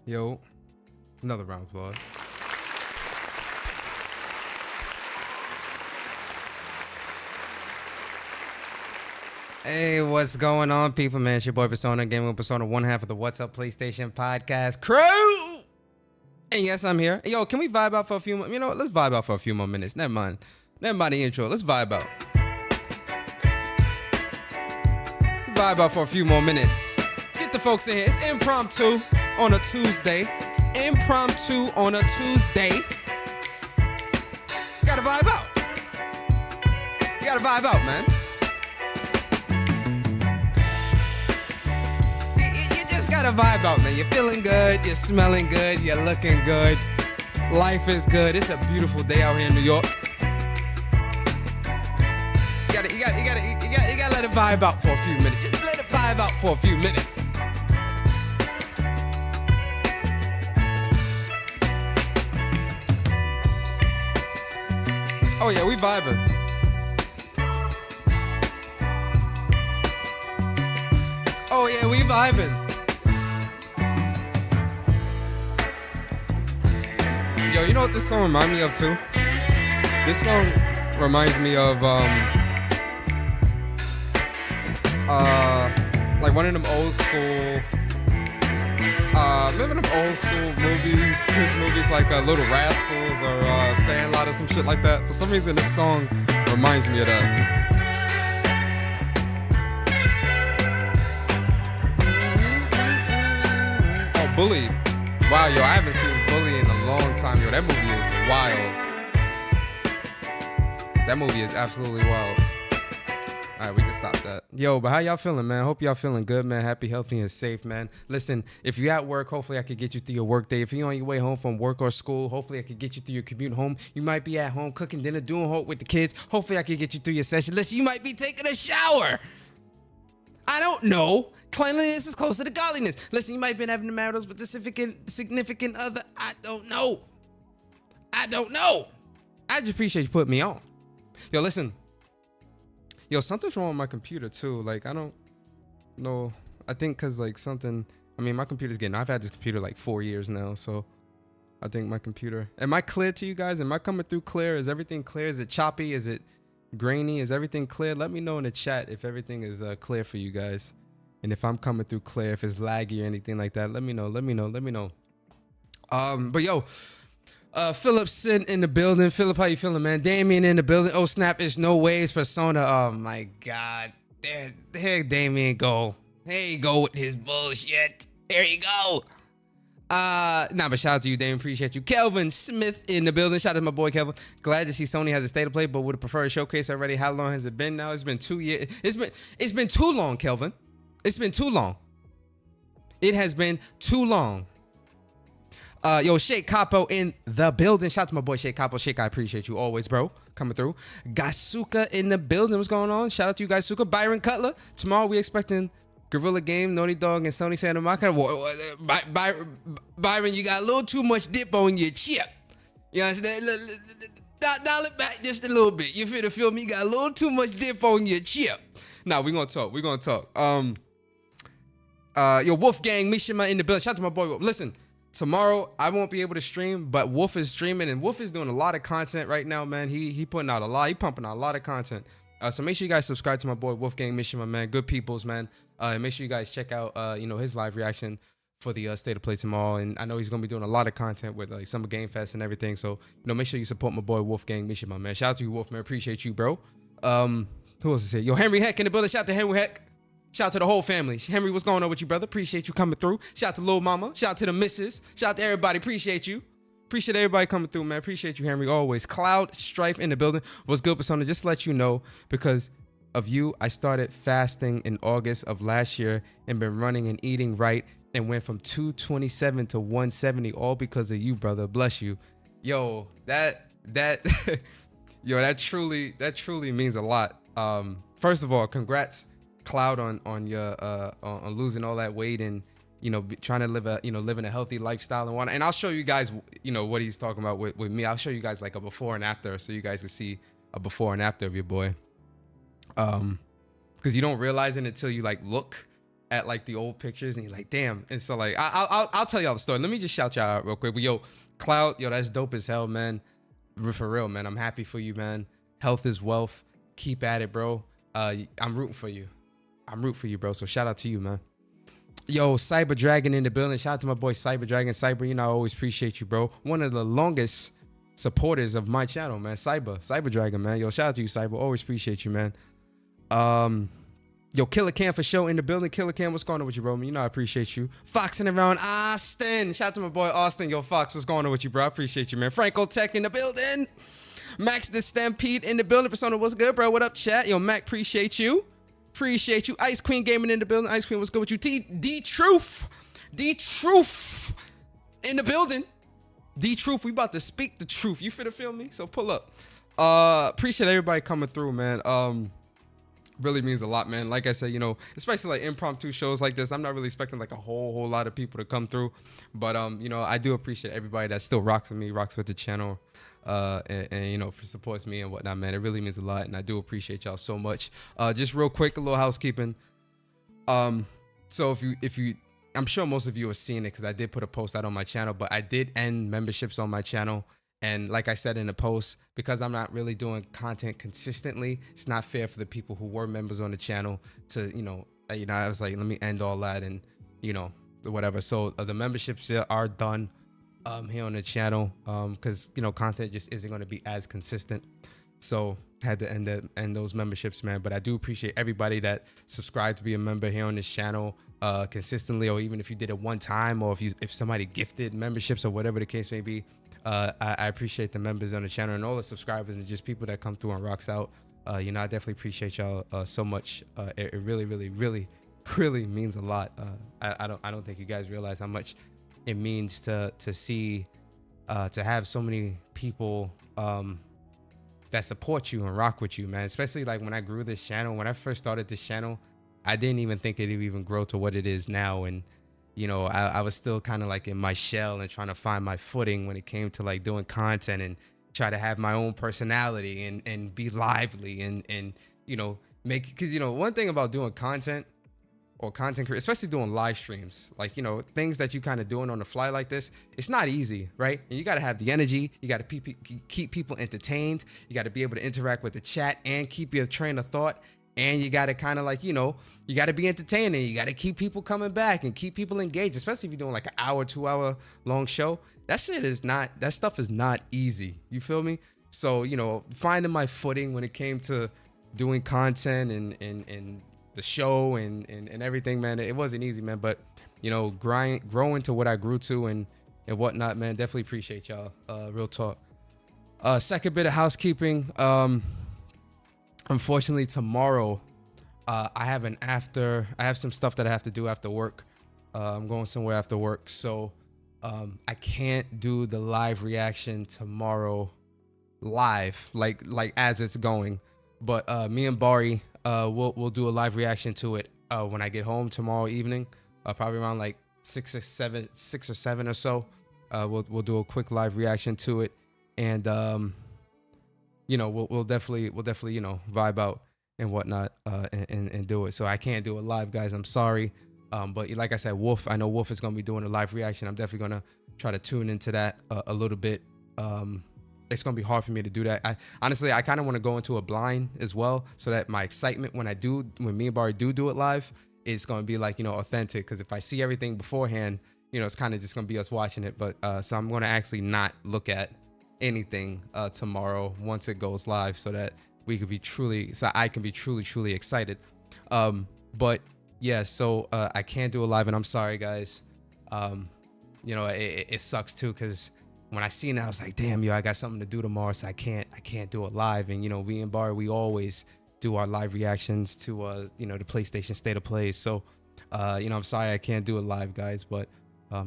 Yo, another round of applause. Hey, what's going on, people, man? It's your boy Persona, Gaming with Persona, one half of the What's Up PlayStation podcast crew. And yes, I'm here. Yo, can we vibe out for a few more? You know what? Let's vibe out for a few more minutes. Never mind the intro. Let's vibe out. Let's vibe out for a few more minutes. Get the folks in here. It's impromptu on a Tuesday. Impromptu on a Tuesday. You gotta vibe out. You gotta vibe out, man. You just gotta vibe out, man. You're feeling good. You're smelling good. You're looking good. Life is good. It's a beautiful day out here in New York. You gotta let it vibe out for a few minutes. Just let it vibe out for a few minutes. Oh yeah, we vibing. Oh yeah, we vibing. Yo, you know what this song reminds me of too? This song reminds me of like one of them old school remember them old school movies, kids movies like Little Rascals or Sandlot or some shit like that? For some reason this song reminds me of that. Oh, Bully. Wow, yo, I haven't seen Bully in a long time. Yo, that movie is wild. That movie is absolutely wild. All right, we can stop that. Yo, but how y'all feeling, man? Hope y'all feeling good, man. Happy, healthy, and safe, man. Listen, if you're at work, hopefully I could get you through your work day. If you're on your way home from work or school, hopefully I could get you through your commute home. You might be at home cooking dinner, doing homework with the kids. Hopefully I could get you through your session. Listen, you might be taking a shower. I don't know. Cleanliness is closer to godliness. Listen, you might have been having the marital with the significant other. I don't know. I just appreciate you putting me on. Yo, listen. Yo, something's wrong with my computer too. Like, I don't know. I think because like something, I mean, my computer's I've had this computer like 4 years now. So I think my computer, am I clear to you guys? Am I coming through clear? Is everything clear? Is it choppy? Is it grainy? Is everything clear? Let me know in the chat if everything is clear for you guys. And if I'm coming through clear, if it's laggy or anything like that, let me know. But yo, Philip's in the building. Philip, how you feeling, man? Damien in the building. Oh snap, it's no ways Persona. Oh my God. There Damien go. There you go with his bullshit. There you go. But shout out to you, Damien. Appreciate you. Kelvin Smith in the building. Shout out to my boy Kelvin. Glad to see Sony has a state of play, but would have preferred a showcase already. How long has it been now? It's been 2 years. It's been too long, Kelvin. It's been too long. It has been too long. Yo, Shake Capo in the building. Shout out to my boy Shake Capo. Shake, I appreciate you always, bro. Coming through. Gasuka in the building. What's going on? Shout out to you guys, Suka. Byron Cutler. Tomorrow we expecting Gorilla Game, Naughty Dog, and Sony Santa Monica. Byron, you got a little too much dip on your chip. You understand? Dial it back just a little bit. You feel me? You got a little too much dip on your chip. Nah, we gonna talk. Yo, Wolfgang Mishima in the building. Shout out to my boy. Listen. Tomorrow I won't be able to stream, but Wolf is streaming, and Wolf is doing a lot of content right now, man. He putting out a lot. He pumping out a lot of content. So make sure you guys subscribe to my boy Wolfgang Mishima, man. Good peoples, man. And make sure you guys check out his live reaction for the State of Play tomorrow. And I know he's gonna be doing a lot of content with like Summer Game Fest and everything. So make sure you support my boy Wolfgang Mishima, man. Shout out to you, Wolf, man. Appreciate you, bro. Who else is here? Yo, Henry Heck in the building. Shout out to Henry Heck. Shout out to the whole family. Henry, what's going on with you, brother? Appreciate you coming through. Shout out to Lil Mama. Shout out to the missus. Shout out to everybody. Appreciate you. Appreciate everybody coming through, man. Appreciate you, Henry, always. Cloud Strife in the building. What's good, Persona? Just to let you know, because of you, I started fasting in August of last year and been running and eating right and went from 227 to 170, all because of you, brother. Bless you. Yo, that truly means a lot. First of all, congrats, Cloud, on your on losing all that weight and trying to live living a healthy lifestyle and whatnot. And I'll show you guys what he's talking about with me. I'll show you guys like a before and after, so you guys can see a before and after of your boy. Because you don't realize it until you like look at like the old pictures, and you're like, damn. And so like I'll tell y'all the story. Let me just shout y'all out real quick. But yo, Cloud, yo, that's dope as hell, man. For real, man. I'm happy for you, man. Health is wealth. Keep at it, bro. I'm rooting for you. I'm rooting for you, bro. So shout out to you, man. Yo, Cyber Dragon in the building. Shout out to my boy Cyber Dragon. Cyber, you know, I always appreciate you, bro. One of the longest supporters of my channel, man. Cyber Dragon, man. Yo, shout out to you, Cyber. Always appreciate you, man. Yo, Killer Cam for show in the building. Killer Cam, what's going on with you, bro? You know I appreciate you. Foxing around Austin. Shout out to my boy Austin. Yo, Fox, what's going on with you, bro? I appreciate you, man. Franco Tech in the building. Max the Stampede in the building. Persona, what's good, bro? What up, chat? Yo, Mac, appreciate you. Appreciate you. Ice Queen Gaming in the building. Ice Queen, what's good with you? D-Truth in the building. D-Truth, we about to speak the truth. You finna feel me? So pull up. Appreciate everybody coming through, man. Really means a lot, man. Like I said, you know, especially like impromptu shows like this, I'm not really expecting like a whole lot of people to come through. But, you know, I do appreciate everybody that still rocks with me, rocks with the channel. And you know, supports me and whatnot, man. It really means a lot, and I do appreciate y'all so much. Just real quick, a little housekeeping. So if you I'm sure most of you have seen it because I did put a post out on my channel, but I did end memberships on my channel. And like I said in the post, because I'm not really doing content consistently, it's not fair for the people who were members on the channel to, you know, I was like, let me end all that and, you know, whatever. So the memberships are done here on the channel because, you know, content just isn't going to be as consistent. So I had to end those memberships, man. But I do appreciate everybody that subscribed to be a member here on this channel consistently, or even if you did it one time, or if somebody gifted memberships or whatever the case may be. I appreciate the members on the channel and all the subscribers and just people that come through and rocks out. You know, I definitely appreciate y'all so much. It really means a lot. I don't think you guys realize how much it means to see to have so many people that support you and rock with you, man. Especially like when I grew this channel, when I first started this channel, I didn't even think it would even grow to what it is now. And you know, I was still kind of like in my shell and trying to find my footing when it came to like doing content and try to have my own personality and be lively and you know, make, because you know, one thing about doing content or content creation, especially doing live streams, like, you know, things that you kind of doing on the fly like this, it's not easy, right? And you got to have the energy, you got to keep people entertained, you got to be able to interact with the chat and keep your train of thought. And you got to kind of like, you know, you got to be entertaining. You got to keep people coming back and keep people engaged, especially if you're doing like an hour, 2 hour long show. That stuff is not easy. You feel me? So, you know, finding my footing when it came to doing content and the show and everything, man, it wasn't easy, man. But, you know, growing to what I grew to and whatnot, man, definitely appreciate y'all. Real talk. Second bit of housekeeping. Unfortunately, tomorrow, I have some stuff that I have to do after work. I'm going somewhere after work, so I can't do the live reaction tomorrow live, like as it's going. But me and Bari, we'll do a live reaction to it when I get home tomorrow evening, probably around like 6 or 7 or so. We'll do a quick live reaction to it, and you know, we'll definitely, you know, vibe out and whatnot, and do it. So I can't do it live, guys. I'm sorry. But like I said, Wolf, I know Wolf is going to be doing a live reaction. I'm definitely going to try to tune into that a little bit. It's going to be hard for me to do that. Honestly, I kind of want to go into a blind as well, so that my excitement when me and Barry do it live, is going to be like, you know, authentic. Because if I see everything beforehand, you know, it's kind of just going to be us watching it. But so I'm going to actually not look at anything tomorrow once it goes live, so that I can be truly excited. But yeah, so I can't do it live, and I'm sorry, guys. You know, it sucks too, because when I seen it, I was like, damn, yo, I got something to do tomorrow, so I can't do it live. And you know, we and Bar, we always do our live reactions to you know, the PlayStation State of Play. So you know, I'm sorry I can't do it live, guys, but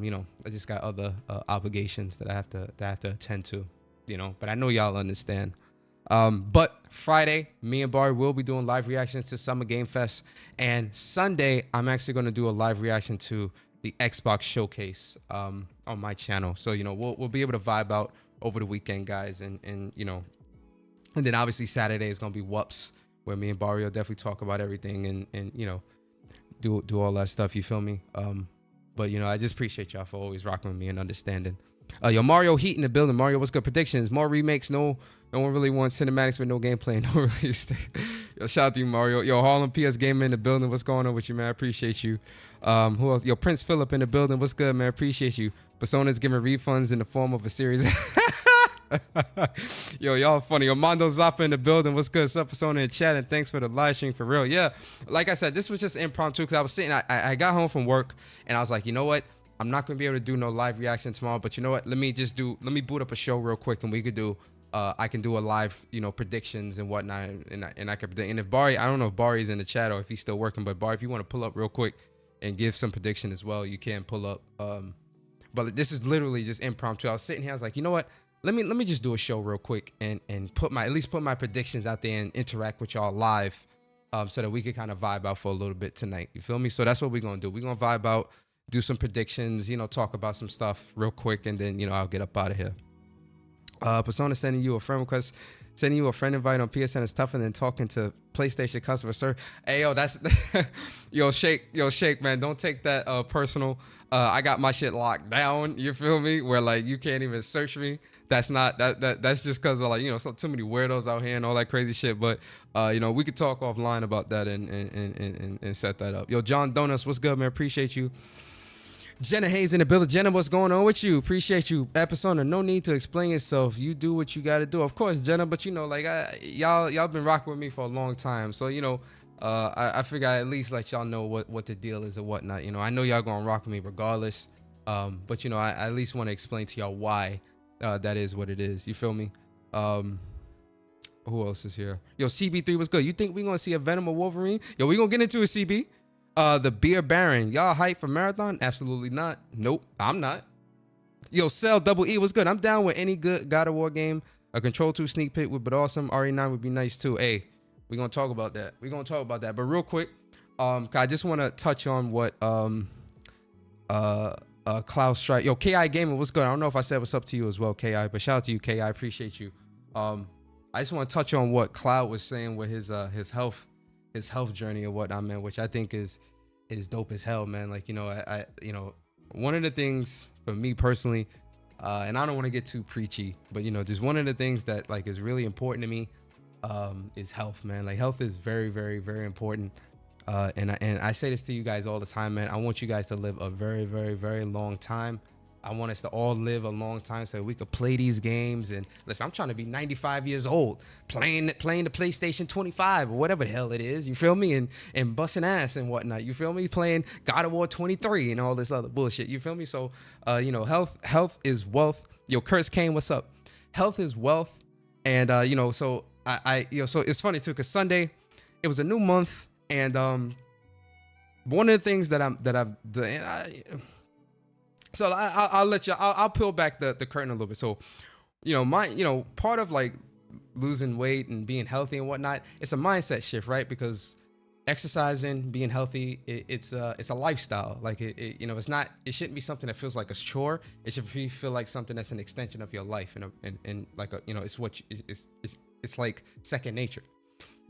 you know, I just got other obligations that I have to attend to. You know, but I know y'all understand. But Friday, me and Barry will be doing live reactions to Summer Game Fest, and Sunday I'm actually going to do a live reaction to the Xbox Showcase on my channel. So you know, we'll be able to vibe out over the weekend, guys, and you know, and then obviously Saturday is going to be Whoops, where me and Barry will definitely talk about everything and you know, do all that stuff. You feel me? But you know, I just appreciate y'all for always rocking with me and understanding. Yo, Mario Heat in the building. Mario, what's good? Predictions? More remakes? No one really wants cinematics with no gameplay. No release. Yo, shout out to you, Mario. Yo, Harlem PS Gamer in the building. What's going on with you, man? I appreciate you. Who else? Yo, Prince Phillip in the building. What's good, man? Appreciate you. Persona's giving refunds in the form of a series. Yo, y'all funny. Yo, Mondo Zaffa in the building. What's good? What's up, Persona in chat? And thanks for the live stream for real. Yeah, like I said, this was just impromptu because I was sitting. I got home from work and I was like, you know what? I'm not gonna be able to do no live reaction tomorrow, but you know what? Let me boot up a show real quick and we could do. I can do a live, you know, predictions and whatnot, and I could predict. And if Bari, I don't know if Bari's in the chat or if he's still working, but Bari, if you want to pull up real quick and give some prediction as well, you can pull up. But this is literally just impromptu. I was sitting here, I was like, you know what? Let me just do a show real quick and put my predictions out there and interact with y'all live, so that we could kind of vibe out for a little bit tonight. You feel me? So that's what we're gonna do. We're gonna vibe out, do some predictions, you know, talk about some stuff real quick, and then, you know, I'll get up out of here. Persona sending you a friend request, sending you a friend invite on PSN is tougher than talking to PlayStation customer service. Hey, yo, that's yo, Shake, man, don't take that personal. I got my shit locked down. You feel me? Where like you can't even search me. That's not that's just because of like, you know, so too many weirdos out here and all that crazy shit. But you know, we could talk offline about that and set that up. Yo, John Donuts, what's good, man? Appreciate you. Jenna Hayes in the building. Jenna, what's going on with you? Appreciate you. Persona, no need to explain yourself. You do what you got to do. Of course, Jenna, but you know, like y'all been rocking with me for a long time. So, you know, I figure I at least let y'all know what the deal is and whatnot. You know, I know y'all gonna rock with me regardless. But you know, I at least want to explain to y'all why that is what it is. You feel me? Who else is here? Yo, CB3 was good. You think we gonna see a Venom or Wolverine? Yo, we gonna get into a CB. The Beer Baron, y'all hype for Marathon? Absolutely not. Nope, I'm not. Yo, Cell Double E was good. I'm down with any good God of War game. A Control 2 sneak peek would be awesome. RE9 would be nice too. Hey, we're gonna talk about that. But real quick, I just want to touch on what Klaus Strike. Yo, KI Gaming, what's good? I don't know if I said what's up to you as well, KI, but shout out to you, KI. Appreciate you. I just want to touch on what Cloud was saying with his health journey or whatnot, man, which I think is dope as hell, man. Like, you know, I you know, one of the things for me personally, and I don't want to get too preachy, but you know, just one of the things that like is really important to me is health, man. Like, health is very, very, very important. And I say this to you guys all the time, man. I want you guys to live a very, very, very long time. I want us to all live a long time so we could play these games. And listen, I'm trying to be 95 years old playing the PlayStation 25 or whatever the hell it is. You feel me? And busting ass and whatnot. You feel me? Playing God of War 23 and all this other bullshit. You feel me? So, you know, health is wealth. Yo, Curse Kane, what's up? Health is wealth. And, you know, so you know, so it's funny too, because Sunday, it was a new month. And one of the things that I've done, so I'll let you. I'll peel back the curtain a little bit. So, you know, part of like losing weight and being healthy and whatnot, it's a mindset shift, right? Because exercising, being healthy, it's a lifestyle. Like you know, it shouldn't be something that feels like a chore. It should feel like something that's an extension of your life, and like you know, it's like second nature.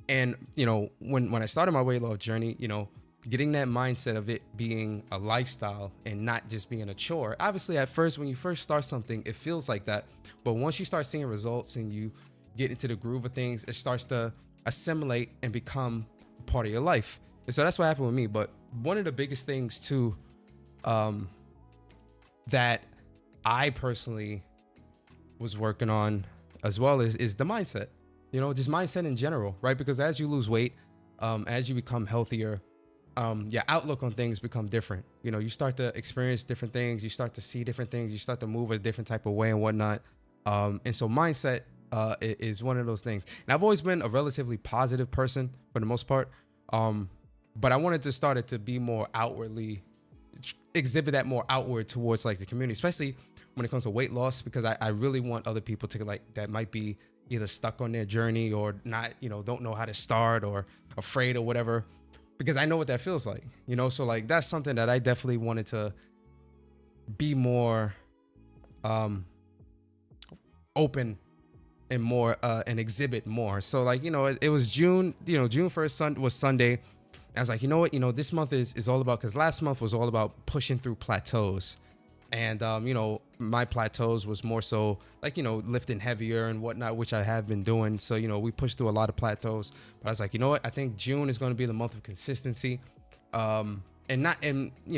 And you know, when I started my weight loss journey, you know, getting that mindset of it being a lifestyle and not just being a chore. Obviously, at first, when you first start something, it feels like that. But once you start seeing results and you get into the groove of things, it starts to assimilate and become part of your life. And so that's what happened with me. But one of the biggest things too, that I personally was working on as well is the mindset. You know, just mindset in general, right? Because as you lose weight, as you become healthier, your outlook on things become different. You know, you start to experience different things, you start to see different things, you start to move a different type of way and whatnot. And so mindset is one of those things. And I've always been a relatively positive person for the most part. But I wanted to start it to be more outwardly, exhibit that more outward towards like the community, especially when it comes to weight loss, because I really want other people to like, that might be either stuck on their journey or not, you know, don't know how to start or afraid or whatever, because I know what that feels like, you know? So like, that's something that I definitely wanted to be more open and more and exhibit more. So like, you know, it was June, you know, June 1st was Sunday. I was like, you know what, this month is all about, because last month was all about pushing through plateaus. And, my plateaus was more so like, lifting heavier and whatnot, which I have been doing. So, we pushed through a lot of plateaus. But I was like, you know what, I think June is going to be the month of consistency. And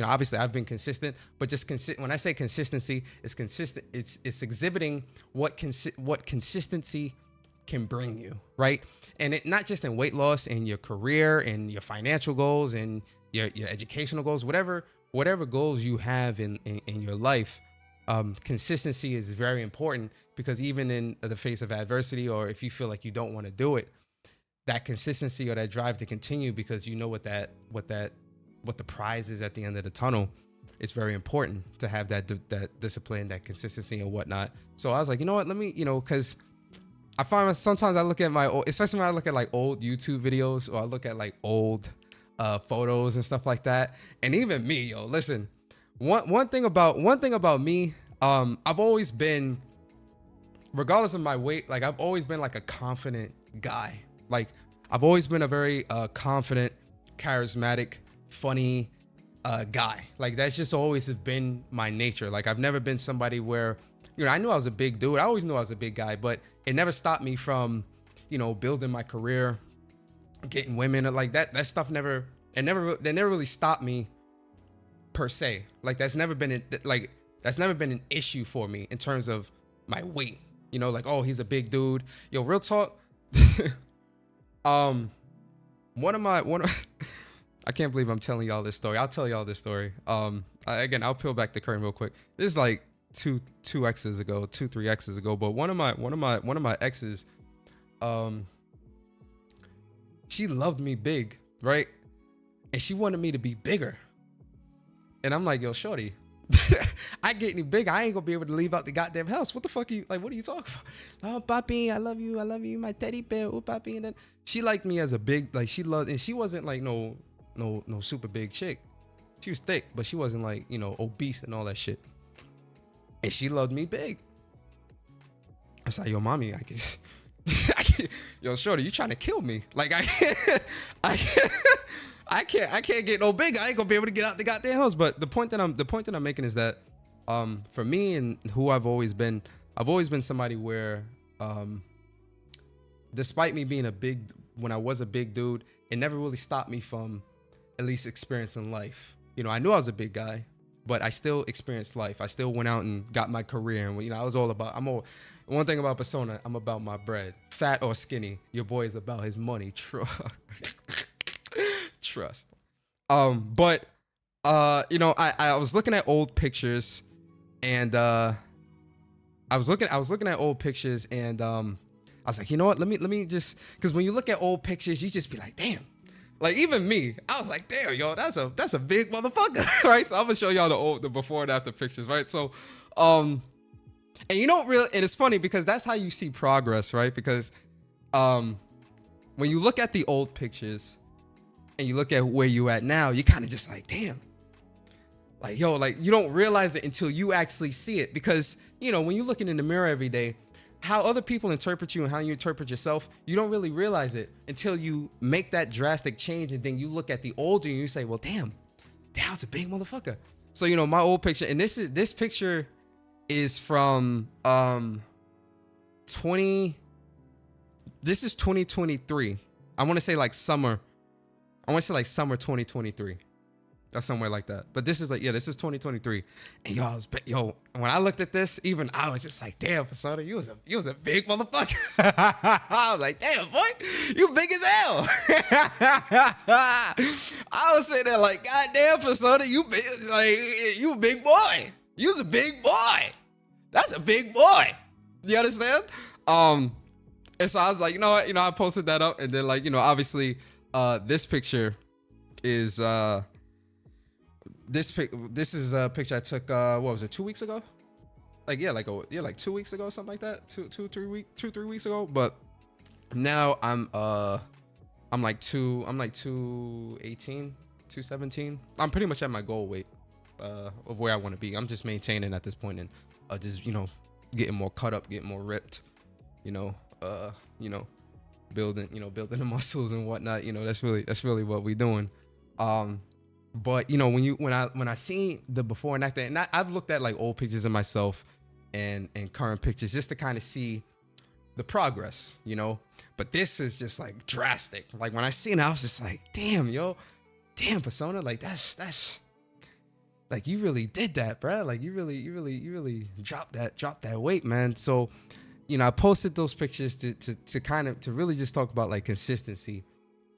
obviously I've been consistent, but just when I say consistency, it's consistent. It's exhibiting what consistency can bring you, right? And it not just in weight loss, and your career and your financial goals and your educational goals, whatever goals you have in your life. Consistency is very important, because even in the face of adversity, or if you feel like you don't want to do it, that consistency or that drive to continue, because you know what the prize is at the end of the tunnel. It's very important to have that discipline, that consistency and whatnot. So I was like, you know what, let me, because I find sometimes I look at especially when I look at like old YouTube videos, or I look at like old photos and stuff like that. And even me, listen, one thing about me, I've always been, regardless of my weight, like I've always been like a confident guy. Like I've always been a very confident, charismatic, funny guy. Like that's just always been my nature. Like I've never been somebody where, I knew I was a big dude. I always knew I was a big guy, but it never stopped me from, building my career, getting women. Like that stuff never really stopped me per se. Like that's never been an issue for me in terms of my weight. Like, oh, he's a big dude. Yo, real talk. I can't believe I'm telling y'all this story. I'll tell y'all this story. Again, I'll peel back the curtain real quick. This is like three exes ago. But one of my exes, she loved me big, right? And she wanted me to be bigger. And I'm like, yo, shorty, I get any bigger, I ain't gonna be able to leave out the goddamn house. What the fuck what are you talking about? Oh, papi, I love you, my teddy bear, oh, papi. And then she liked me as a big, like she loved, and she wasn't like no super big chick. She was thick, but she wasn't like, obese and all that shit. And she loved me big. I was like, yo, mommy, I can yo, shorty, you trying to kill me? Like I can't get no bigger. I ain't gonna be able to get out the goddamn house. But the point that I'm making is that, for me and who I've always been somebody where, despite me being when I was a big dude, it never really stopped me from at least experiencing life. I knew I was a big guy, but I still experienced life. I still went out and got my career, and I was all about. One thing about Persona, I'm about my bread, fat or skinny. Your boy is about his money. Trust. But I was looking at old pictures, and I was looking at old pictures, and I was like, you know what? Let me just, because when you look at old pictures, you just be like, damn. Like even me, I was like, damn, yo, that's a big motherfucker, right? So I'm gonna show y'all the before and after pictures, right? So, and you don't really, and it's funny because that's how you see progress, right? Because, when you look at the old pictures and you look at where you at now, you kind of just like, damn. Like, yo, like you don't realize it until you actually see it, because, when you're looking in the mirror every day, how other people interpret you and how you interpret yourself, you don't really realize it until you make that drastic change. And then you look at the older and you say, well, damn, that was a big motherfucker. So, my old picture, and this picture is from, this is 2023. I want to say like summer 2023. Or somewhere like that. But this is this is 2023. And yo, when I looked at this, even I was just like, damn, Persona, you was a big motherfucker. I was like, damn, boy, you big as hell. I was sitting there like, goddamn, Persona, you big, like, you a big boy. You was a big boy. That's a big boy. You understand? And so I was like, you know what? I posted that up, and then like, obviously, this picture is this is a picture I took, what was it, 2 weeks ago? Like 2 weeks ago, something like that. 3 weeks ago. But now I'm like 218, 217. I'm pretty much at my goal weight of where I want to be. I'm just maintaining at this point, and getting more cut up, getting more ripped, building the muscles and whatnot. That's really what we're doing. But when I seen the before and after, and I've looked at like old pictures of myself and current pictures just to kind of see the progress, but this is just like drastic. Like when I seen it, I was just like, damn, Persona, like that's like, you really did that, bro. Like you really dropped that weight, man. So, I posted those pictures to kind of to really just talk about like consistency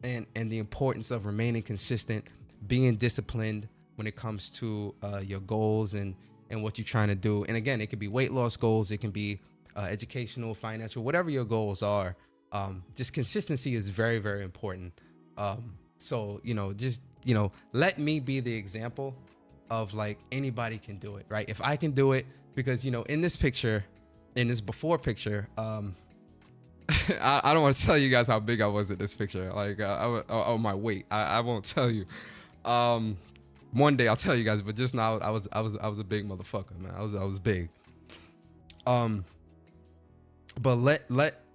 and the importance of remaining consistent, being disciplined when it comes to your goals and what you're trying to do. And again, it could be weight loss goals, it can be educational, financial, whatever your goals are. Just consistency is very, very important. So let me be the example of like anybody can do it, right? If I can do it, because in this picture, in this before picture, I don't want to tell you guys how big I was in this picture, like on my weight. I won't tell you. One day I'll tell you guys, but just now I was a big motherfucker, man. I was big. But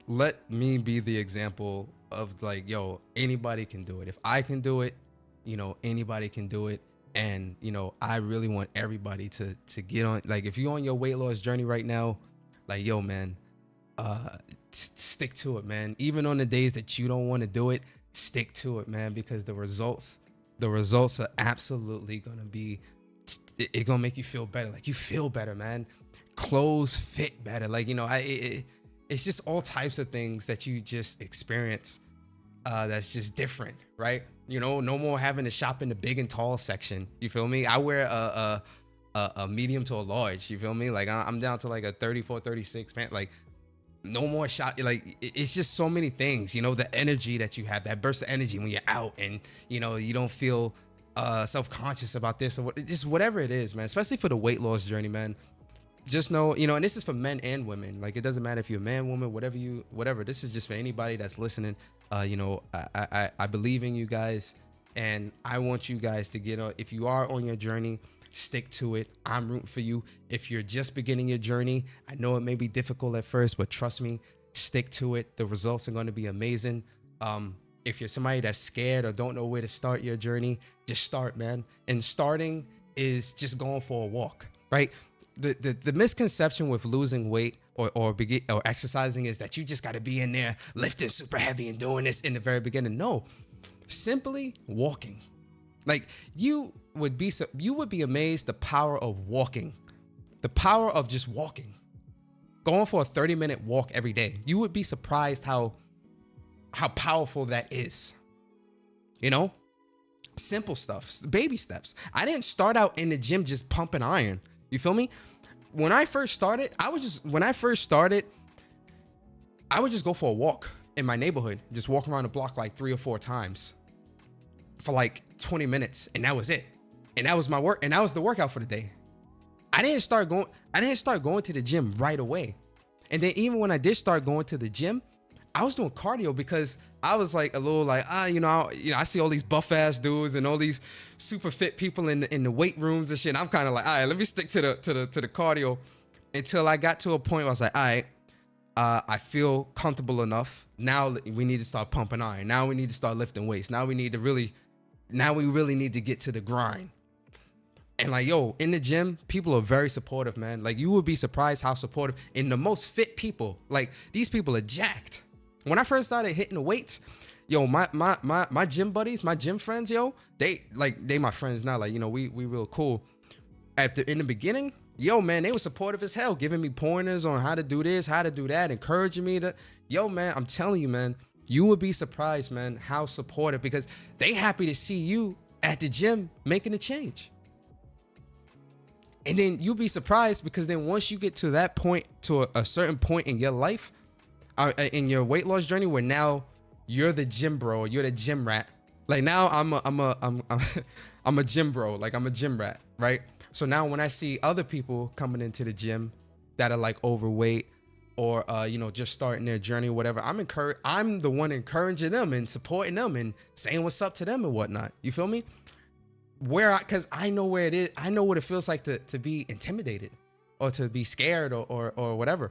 let me be the example of like, anybody can do it. If I can do it, anybody can do it. And I really want everybody to get on. Like, if you're on your weight loss journey right now, like, man, stick to it, man. Even on the days that you don't want to do it, stick to it, man, because the results are absolutely gonna be, it's gonna make you feel better. Like, you feel better, man. Clothes fit better. Like, it's just all types of things that you just experience that's just different, right? No more having to shop in the big and tall section. You feel me? I wear a medium to a large. You feel me? Like, I'm down to like a 34, 36 pant. Like, no more shop. Like, it's just so many things. The energy that you have, that burst of energy when you're out, and you don't feel self-conscious about this or just whatever it is, man. Especially for the weight loss journey, man. Just know, and this is for men and women. Like, it doesn't matter if you're a man, woman, whatever. This is just for anybody that's listening. I believe in you guys, and I want you guys to get on. If you are on your journey, stick to it. I'm rooting for you. If you're just beginning your journey, I know it may be difficult at first, but trust me, stick to it. The results are going to be amazing. If you're somebody that's scared or don't know where to start your journey, just start, man. And starting is just going for a walk, right? The misconception with losing weight or exercising is that you just got to be in there lifting super heavy and doing this in the very beginning. No, simply walking. Like, you would be amazed the power of walking, the power of just walking, going for a 30-minute walk every day. You would be surprised how powerful that is. Simple stuff, baby steps. I didn't start out in the gym just pumping iron. You feel me? When I first started, I would just go for a walk in my neighborhood, just walk around the block like 3 or 4 times for like 20 minutes. And that was it. And that was my work. And that was the workout for the day. I didn't start going to the gym right away. And then even when I did start going to the gym, I was doing cardio because I was like a little like, I see all these buff ass dudes and all these super fit people in the weight rooms and shit. And I'm kind of like, all right, let me stick to the cardio until I got to a point where I was like, all right, I feel comfortable enough. Now we need to start pumping iron. Now we need to start lifting weights. Now we really need to get to the grind. And like, in the gym, people are very supportive, man. Like, you would be surprised how supportive. And the most fit people, like, these people are jacked. When I first started hitting the weights, my gym buddies, my gym friends, they my friends now. Like, we real cool. In the beginning, man, they were supportive as hell, giving me pointers on how to do this, how to do that, encouraging me to, man, I'm telling you, man, you would be surprised, man, how supportive, because they happy to see you at the gym making a change. And then you'll be surprised because then once you get to that point, to a certain point in your life, in your weight loss journey, where now you're the gym bro, you're the gym rat. Like, now I'm a gym bro, like, I'm a gym rat, right? So now when I see other people coming into the gym that are like overweight or just starting their journey or whatever, I'm the one encouraging them and supporting them and saying what's up to them and whatnot. You feel me? Because I know where it is. I know what it feels like to be intimidated or to be scared or whatever.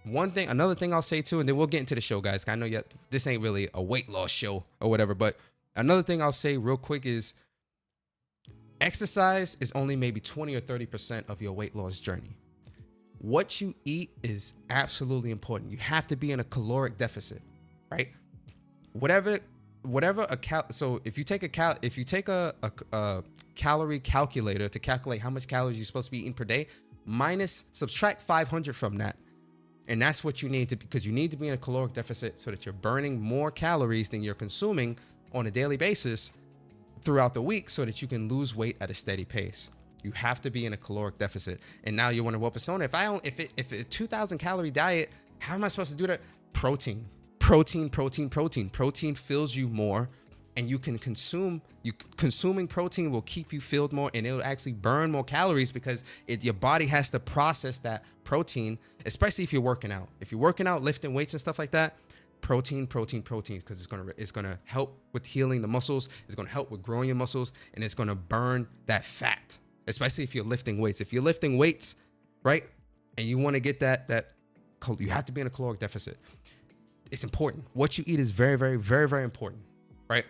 Another thing I'll say too, and then we'll get into the show, guys. I know this ain't really a weight loss show or whatever, but another thing I'll say real quick is exercise is only maybe 20 or 30% of your weight loss journey. What you eat is absolutely important. You have to be in a caloric deficit, right? So if you take a calorie calculator to calculate how much calories you're supposed to be eating per day, subtract 500 from that. And that's what you need to, because you need to be in a caloric deficit so that you're burning more calories than you're consuming on a daily basis throughout the week so that you can lose weight at a steady pace. You have to be in a caloric deficit. And now you're wondering, well, Persona, if a 2,000 calorie diet, how am I supposed to do that? Protein. Protein fills you more, and consuming protein will keep you filled more, and it'll actually burn more calories because your body has to process that protein, especially if you're working out. If you're working out, lifting weights and stuff like that, protein, because it's gonna help with healing the muscles, it's gonna help with growing your muscles, and it's gonna burn that fat, especially if you're lifting weights. If you're lifting weights, right, and you want to get that, you have to be in a caloric deficit. It's important. What you eat is very, very, very, very important, right?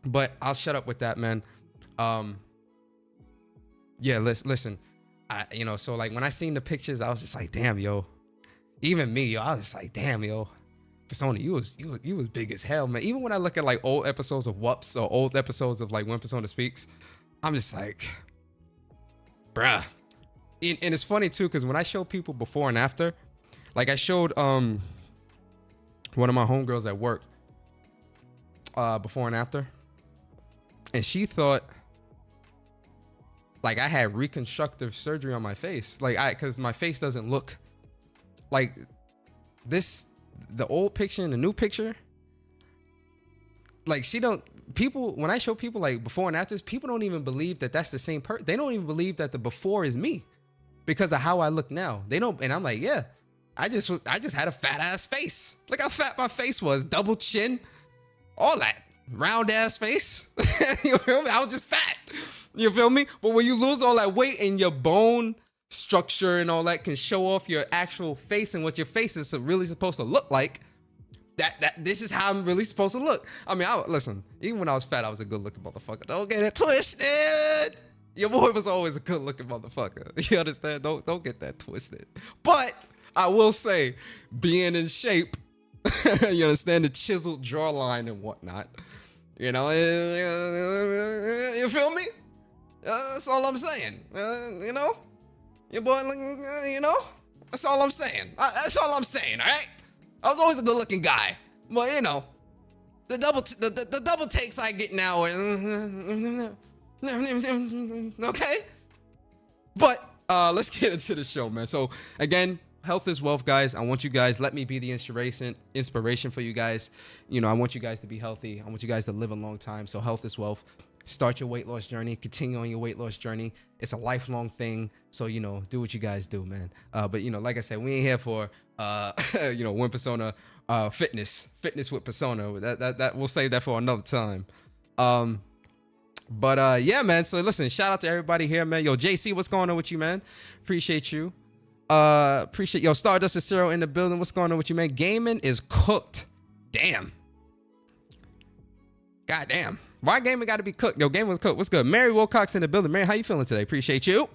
But I'll shut up with that, man. Yeah, listen. So like when I seen the pictures, I was just like, damn, yo. Even me, yo, I was just like, damn, yo. Persona, you was big as hell, man. Even when I look at like old episodes of Whoops or old episodes of like When Persona Speaks, I'm just like, bruh. And it's funny too, because when I show people before and after, like I showed one of my homegirls at work before and after, and she thought like I had reconstructive surgery on my face, because my face doesn't look like this, the old picture and the new picture. Like when I show people like before and afters, people don't even believe that that's the same person. They don't even believe that the before is me because of how I look now. They don't, and I'm like, yeah, I just had a fat ass face. Look how fat my face was. Double chin, all that. Round ass face. You feel me? I was just fat. You feel me? But when you lose all that weight and your bone structure and all that can show off your actual face and what your face is really supposed to look like, this is how I'm really supposed to look. I mean, listen, even when I was fat, I was a good looking motherfucker. Don't get it twisted. Your boy was always a good looking motherfucker. You understand? Don't get that twisted. But I will say, being in shape, you understand, the chiseled jawline and whatnot, you know, you feel me? That's all I'm saying. You know, your boy, you know, that's all I'm saying. That's all I'm saying, all right? I was always a good looking guy, but you know, the double takes I get now, okay? But let's get into the show, man. So again, health is wealth, guys. I want you guys, let me be the inspiration for you guys. You know, I want you guys to be healthy. I want you guys to live a long time. So health is wealth. Start your weight loss journey. Continue on your weight loss journey. It's a lifelong thing. So, you know, do what you guys do, man. But, you know, like I said, we ain't here for, you know, When Persona fitness with Persona. That we'll save that for another time. But yeah, man. So listen, shout out to everybody here, man. Yo, JC, what's going on with you, man? Appreciate you. Yo, Stardust is Zero in the building. What's going on with you, man? Gaming is cooked. Damn. God damn. Why gaming got to be cooked? Yo, gaming was cooked. What's good? Mary Wilcox in the building. Mary, how you feeling today? Appreciate you.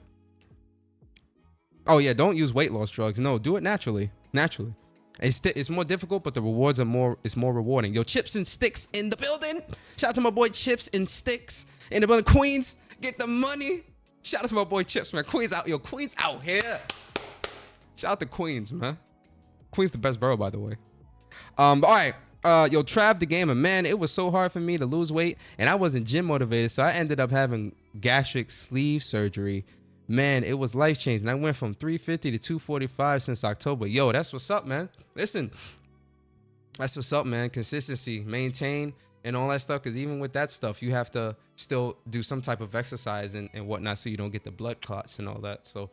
Oh yeah, don't use weight loss drugs. No, do it naturally. Naturally. It's more difficult, but the rewards are it's more rewarding. Yo, Chips and Sticks in the building. Shout out to my boy Chips and Sticks in the building. Queens, get the money. Shout out to my boy Chips, man. Queens out. Yo, Queens out here. Shout out to Queens, man. Queens the best borough, by the way. All right. Yo, Trav the Gamer, man, it was so hard for me to lose weight, and I wasn't gym motivated, so I ended up having gastric sleeve surgery. Man, it was life-changing. I went from 350 to 245 since October. Yo, that's what's up, man. Listen, that's what's up, man. Consistency, maintain, and all that stuff, because even with that stuff, you have to still do some type of exercise and whatnot so you don't get the blood clots and all that. So,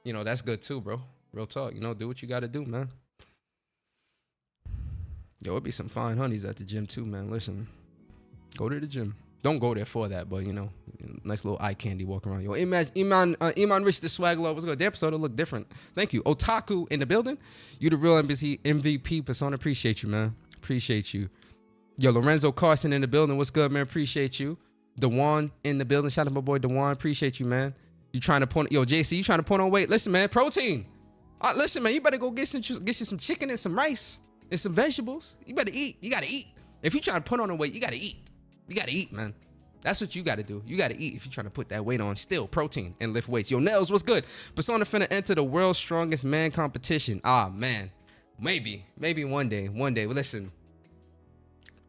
you know, that's good too, bro. Real talk. You know, do what you got to do, man. Yo, it'd be some fine honeys at the gym too, man. Listen, go to the gym. Don't go there for that, but you know, nice little eye candy walking around. Yo, Iman Rich the swag love. What's good? The episode will look different. Thank you. Otaku in the building. You the real MVP persona. Appreciate you, man. Appreciate you. Yo, Lorenzo Carson in the building. What's good, man? Appreciate you. Dewan in the building. Shout out to my boy Dewan. Appreciate you, man. You trying to put, yo, JC, you trying to put on weight? Listen, man, protein. Listen, man, you better go get you some chicken and some rice and some vegetables. You better eat. You gotta eat. If you trying to put on a weight, you gotta eat. You gotta eat, man. That's what you gotta do. You gotta eat if you're trying to put that weight on. Still, protein and lift weights. Yo, Nels, what's good? Persona finna enter the world's strongest man competition. Ah, man. Maybe one day. But listen,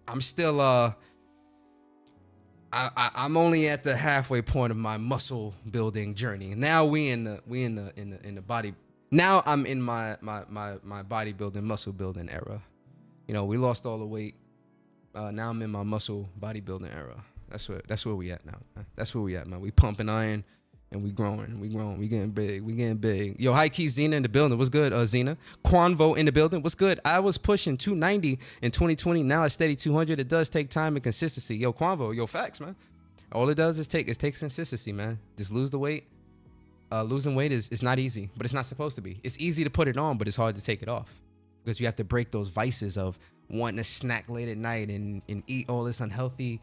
I'm still I'm only at the halfway point of my muscle building journey. Now we in the body. Now I'm in my bodybuilding, muscle building era. You know, we lost all the weight. Now I'm in my muscle bodybuilding era. That's where we at now. That's where we at, man. We pumping iron and we growing. We getting big. Yo, high key Zena in the building. What's good, Zena? Quanvo in the building. What's good? I was pushing 290 in 2020. Now it's steady 200. It does take time and consistency. Yo, Quanvo, yo, facts, man. All it does is take consistency, man. Just lose the weight. Losing weight is not easy, but it's not supposed to be. It's easy to put it on, but it's hard to take it off because you have to break those vices of wanting to snack late at night and eat all this unhealthy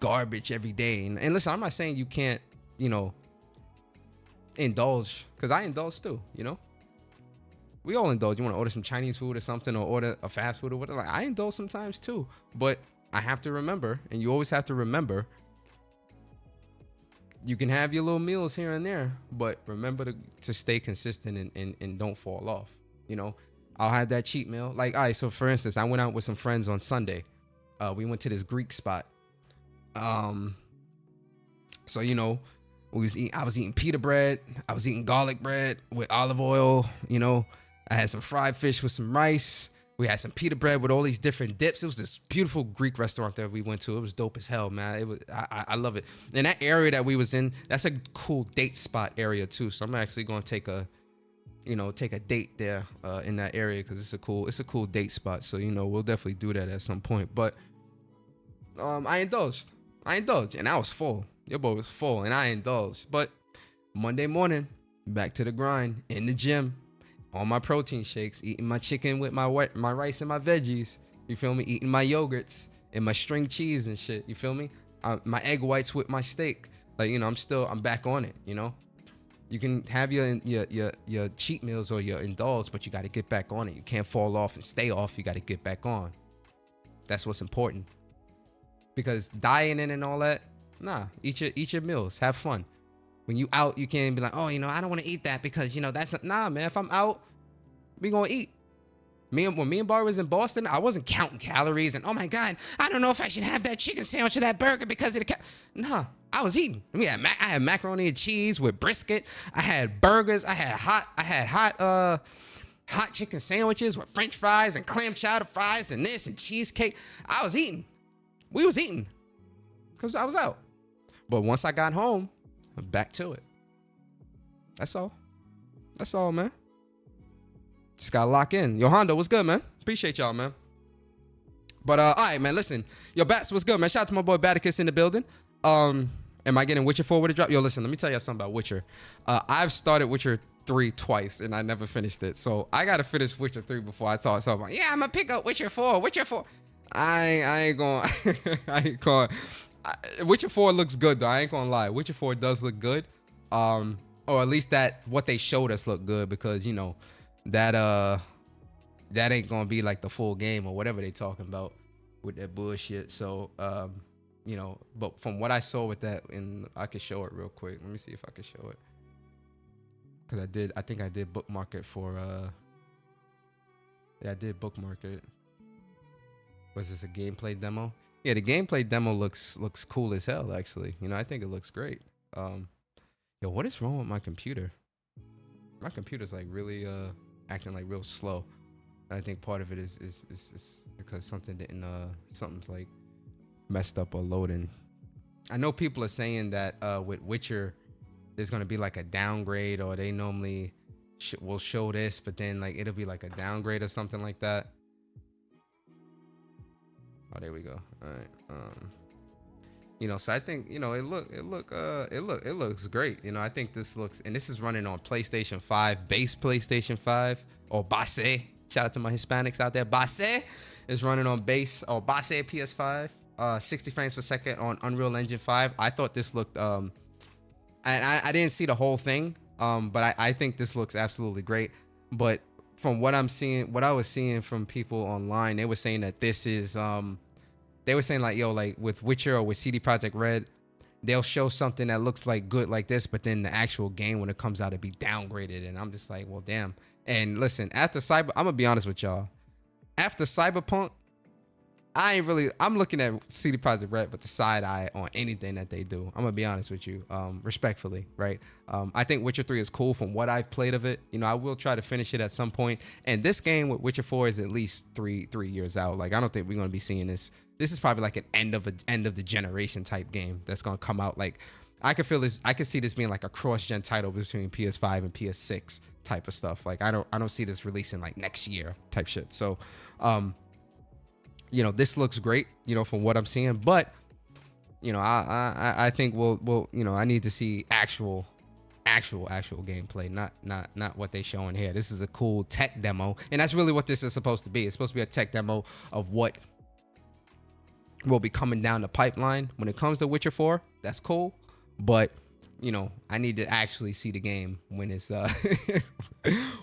garbage every day. And listen, I'm not saying you can't, you know, indulge, because I indulge too, you know. We all indulge. You want to order some Chinese food or something, or order a fast food or whatever. Like, I indulge sometimes too, but I have to remember, and you always have to remember, you can have your little meals here and there, but remember to stay consistent and don't fall off. You know, I'll have that cheat meal. Like, all right, so for instance, I went out with some friends on Sunday. We went to this Greek spot. So, you know, I was eating pita bread. I was eating garlic bread with olive oil. You know, I had some fried fish with some rice. We had some pita bread with all these different dips. It was this beautiful Greek restaurant that we went to. It was dope as hell, man. It was, I love it. And that area that we was in, that's a cool date spot area too. So I'm actually going to take a date there in that area, because it's a cool date spot. So, you know, we'll definitely do that at some point. But I indulged, and I was full. Your boy was full, and I indulged. But Monday morning, back to the grind in the gym. On my protein shakes, eating my chicken with my rice and my veggies. You feel me? Eating my yogurts and my string cheese and shit. You feel me? My egg whites with my steak. Like, you know, I'm back on it. You know, you can have your cheat meals or your indulge, but you got to get back on it. You can't fall off and stay off. You got to get back on. That's what's important. Because dieting and all that, nah. Eat your meals. Have fun. When you out, you can't be like, oh, you know, I don't want to eat that because, you know, nah, man. If I'm out, we gonna eat. When me and Bar was in Boston, I wasn't counting calories and, oh my God, I don't know if I should have that chicken sandwich or that burger because of the nah, I was eating. I had macaroni and cheese with brisket. I had burgers. I had hot chicken sandwiches with French fries and clam chowder fries and this and cheesecake. I was eating. We was eating because I was out. But once I got home, back to it. That's all, man. Just gotta lock in. Yo, Hondo, what's good, man? Appreciate y'all, man. But all right, man. Listen, yo, Bats, what's good, man? Shout out to my boy Baticus in the building. Am I getting Witcher 4 with a drop? Yo, listen, let me tell you something about Witcher. I've started Witcher 3 twice and I never finished it, so I gotta finish Witcher 3 before I talk about. Yeah, I'm gonna pick up Witcher 4. Witcher 4. I ain't going. Witcher 4 looks good though. I ain't gonna lie. Witcher 4 does look good. Or at least that what they showed us looked good, because you know that ain't gonna be like the full game or whatever they talking about with that bullshit. So you know, but from what I saw with that, and I could show it real quick. Let me see if I can show it. Cause I think I did bookmark it for yeah, I did bookmark it. Was this a gameplay demo? Yeah, the gameplay demo looks cool as hell, actually. You know, I think it looks great. Yo, what is wrong with my computer? My computer's like really acting like real slow. And I think part of it is because something's like messed up or loading. I know people are saying that with Witcher, there's gonna be like a downgrade, or they normally will show this, but then like it'll be like a downgrade or something like that. Oh, there we go. All right. So I think it looks great. I think this looks, and this is running on PlayStation 5, base PlayStation 5 or base. Shout out to my Hispanics out there. Base is running on base or base PS5, 60 frames per second on Unreal Engine 5. I thought this looked I didn't see the whole thing, but I think this looks absolutely great. But from what I was seeing from people online, they were saying that this is they were saying like, yo, like with Witcher or with CD Projekt Red, they'll show something that looks like good like this, but then the actual game when it comes out, it'd be downgraded. And I'm just like, well, damn. And listen, I'm gonna be honest with y'all. After Cyberpunk, I'm looking at CD Projekt Red with the side eye on anything that they do. I'm gonna be honest with you, respectfully, right? I think Witcher 3 is cool from what I've played of it. I will try to finish it at some point. And this game with Witcher 4 is at least three years out. Like, I don't think we're gonna be seeing this. This is probably like an end of the generation type game that's gonna come out. Like, I could see this being like a cross-gen title between PS5 and PS6 type of stuff. Like, I don't see this releasing like next year type shit. So, this looks great, from what I'm seeing, but, I think we'll, I need to see actual gameplay, not what they showing here. This is a cool tech demo, and that's really what this is supposed to be. It's supposed to be a tech demo of what will be coming down the pipeline when it comes to Witcher 4. That's cool, but I need to actually see the game when it's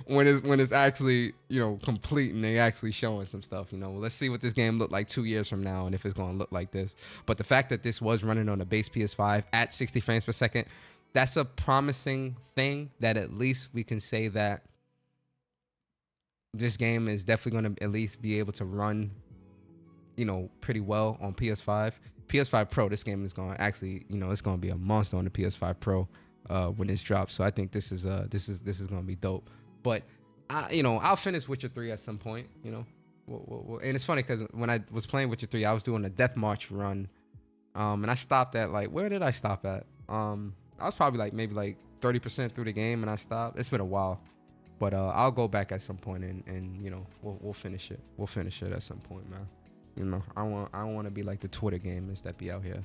when it's actually complete and they actually showing some stuff. Let's see what this game look like 2 years from now and if it's going to look like this. But the fact that this was running on a base PS5 at 60 frames per second, that's a promising thing, that at least we can say that this game is definitely going to at least be able to run pretty well on PS5. PS5 Pro, this game is going to actually, it's going to be a monster on the PS5 Pro when this drops. So I think this is going to be dope. But I'll finish Witcher 3 at some point. And it's funny because when I was playing Witcher 3, I was doing a Death March run, and I stopped at like, where did I stop at? I was probably maybe 30% through the game, and I stopped. It's been a while, but I'll go back at some point and we'll finish it. We'll finish it at some point, man. I don't want to be like the Twitter gamers that be out here,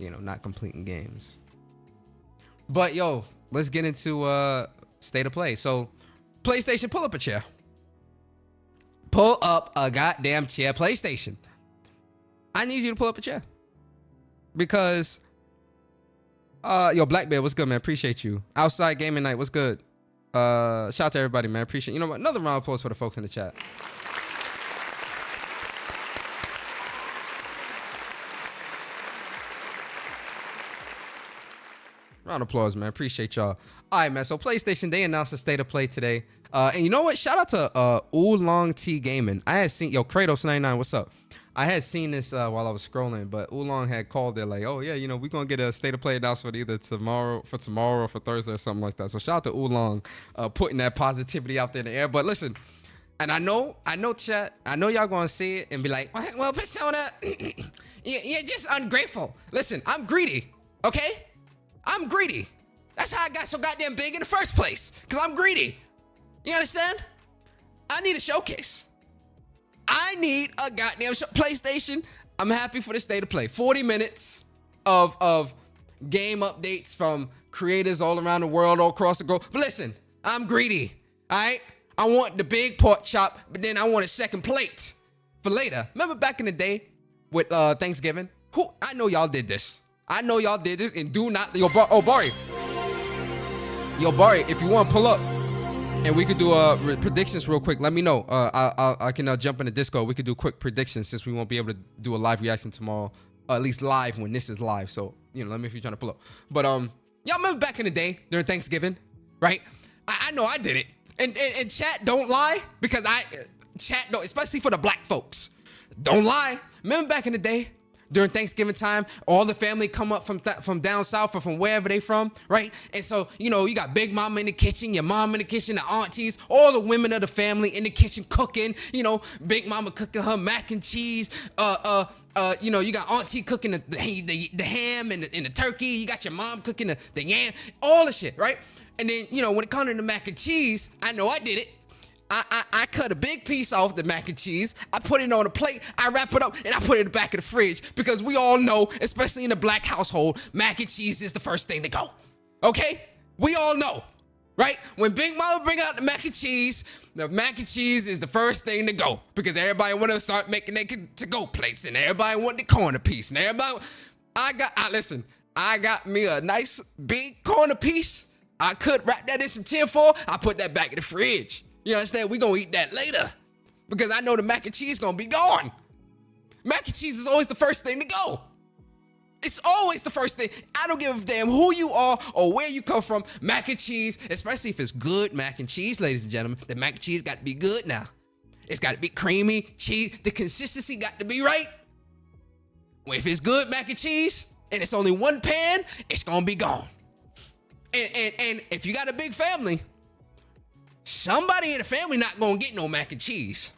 not completing games. But yo, let's get into state of play. So, PlayStation, pull up a chair. Pull up a goddamn chair, PlayStation. I need you to pull up a chair because, yo, Black Bear, what's good, man? Appreciate you. Outside Gaming Night, what's good? Shout out to everybody, man. Appreciate. Another round of applause for the folks in the chat. Round of applause, man. Appreciate y'all. All right, man. So PlayStation, they announced a state of play today. And you know what? Shout out to Oolong T Gaming. I had seen, yo, Kratos99, what's up? I had seen this while I was scrolling, but Oolong had called it like, oh yeah, we're gonna get a state of play announcement either tomorrow or for Thursday or something like that. So shout out to Oolong putting that positivity out there in the air. But listen, and I know chat, I know y'all gonna see it and be like, well, Persona, you're just ungrateful. Listen, I'm greedy, okay? I'm greedy. That's how I got so goddamn big in the first place. Because I'm greedy. You understand? I need a showcase. I need a goddamn PlayStation. I'm happy for the state of play. 40 minutes of game updates from creators all around the world, all across the globe. But listen, I'm greedy. All right? I want the big pork chop, but then I want a second plate for later. Remember back in the day with Thanksgiving? I know y'all did this. And do not, Bari, if you want to pull up and we could do predictions real quick, let me know. I can jump in the Discord. We could do quick predictions since we won't be able to do a live reaction tomorrow, or at least live when this is live. So, let me know if you're trying to pull up. But y'all remember back in the day during Thanksgiving, right? I know I did it. And chat, don't lie, because chat don't, especially for the black folks. Don't lie. Remember back in the day? During Thanksgiving time, all the family come up from down south or from wherever they from, right? And so, you got Big Mama in the kitchen, your mom in the kitchen, the aunties, all the women of the family in the kitchen cooking. Big Mama cooking her mac and cheese. You got auntie cooking the ham and the turkey. You got your mom cooking the yam, all the shit, right? And then, when it comes to the mac and cheese, I know I did it. I cut a big piece off the mac and cheese. I put it on a plate. I wrap it up and I put it in the back of the fridge because we all know, especially in a black household, mac and cheese is the first thing to go. Okay? We all know, right? When Big Mama bring out the mac and cheese is the first thing to go because everybody want to start making their to-go plates and everybody want the corner piece and everybody. I got me a nice big corner piece. I could wrap that in some tinfoil. I put that back in the fridge. You understand? We gonna eat that later because I know the mac and cheese gonna be gone. Mac and cheese is always the first thing to go. It's always the first thing. I don't give a damn who you are or where you come from. Mac and cheese, especially if it's good mac and cheese, ladies and gentlemen, the mac and cheese got to be good now. It's got to be creamy, cheese. The consistency got to be right. Well, if it's good mac and cheese and it's only one pan, it's gonna be gone. And if you got a big family, somebody in the family not gonna get no mac and cheese.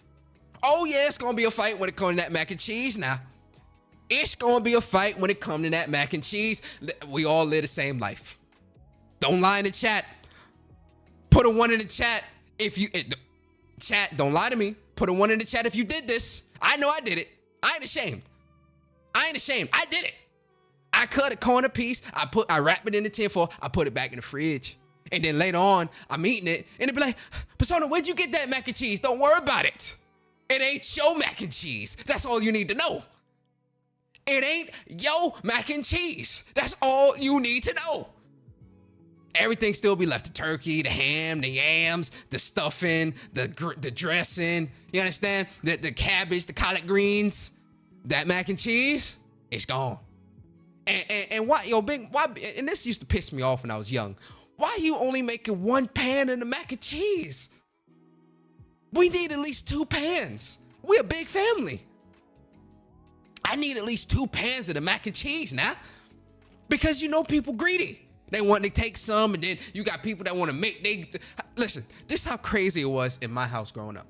Oh yeah, it's gonna be a fight when it comes to that mac and cheese now. It's gonna be a fight when it comes to that mac and cheese. We all live the same life. Don't lie in the chat. Put a 1 in the chat if you, chat, don't lie to me. Put a 1 in the chat if you did this. I know I did it. I ain't ashamed. I did it. I cut a corner piece. I wrap it in the tinfoil. I put it back in the fridge. And then later on, I'm eating it. And it'd be like, Persona, where'd you get that mac and cheese? Don't worry about it. It ain't your mac and cheese. That's all you need to know. It ain't your mac and cheese. That's all you need to know. Everything still be left. The turkey, the ham, the yams, the stuffing, the dressing. You understand? The cabbage, the collard greens. That mac and cheese, it's gone. And why, why, and this used to piss me off when I was young. Why you only making one pan of the mac and cheese? We need at least 2 pans. We're a big family. I need at least 2 pans of the mac and cheese now. Because you know people greedy. They want to take some and then you got people that want to make, listen, this is how crazy it was in my house growing up.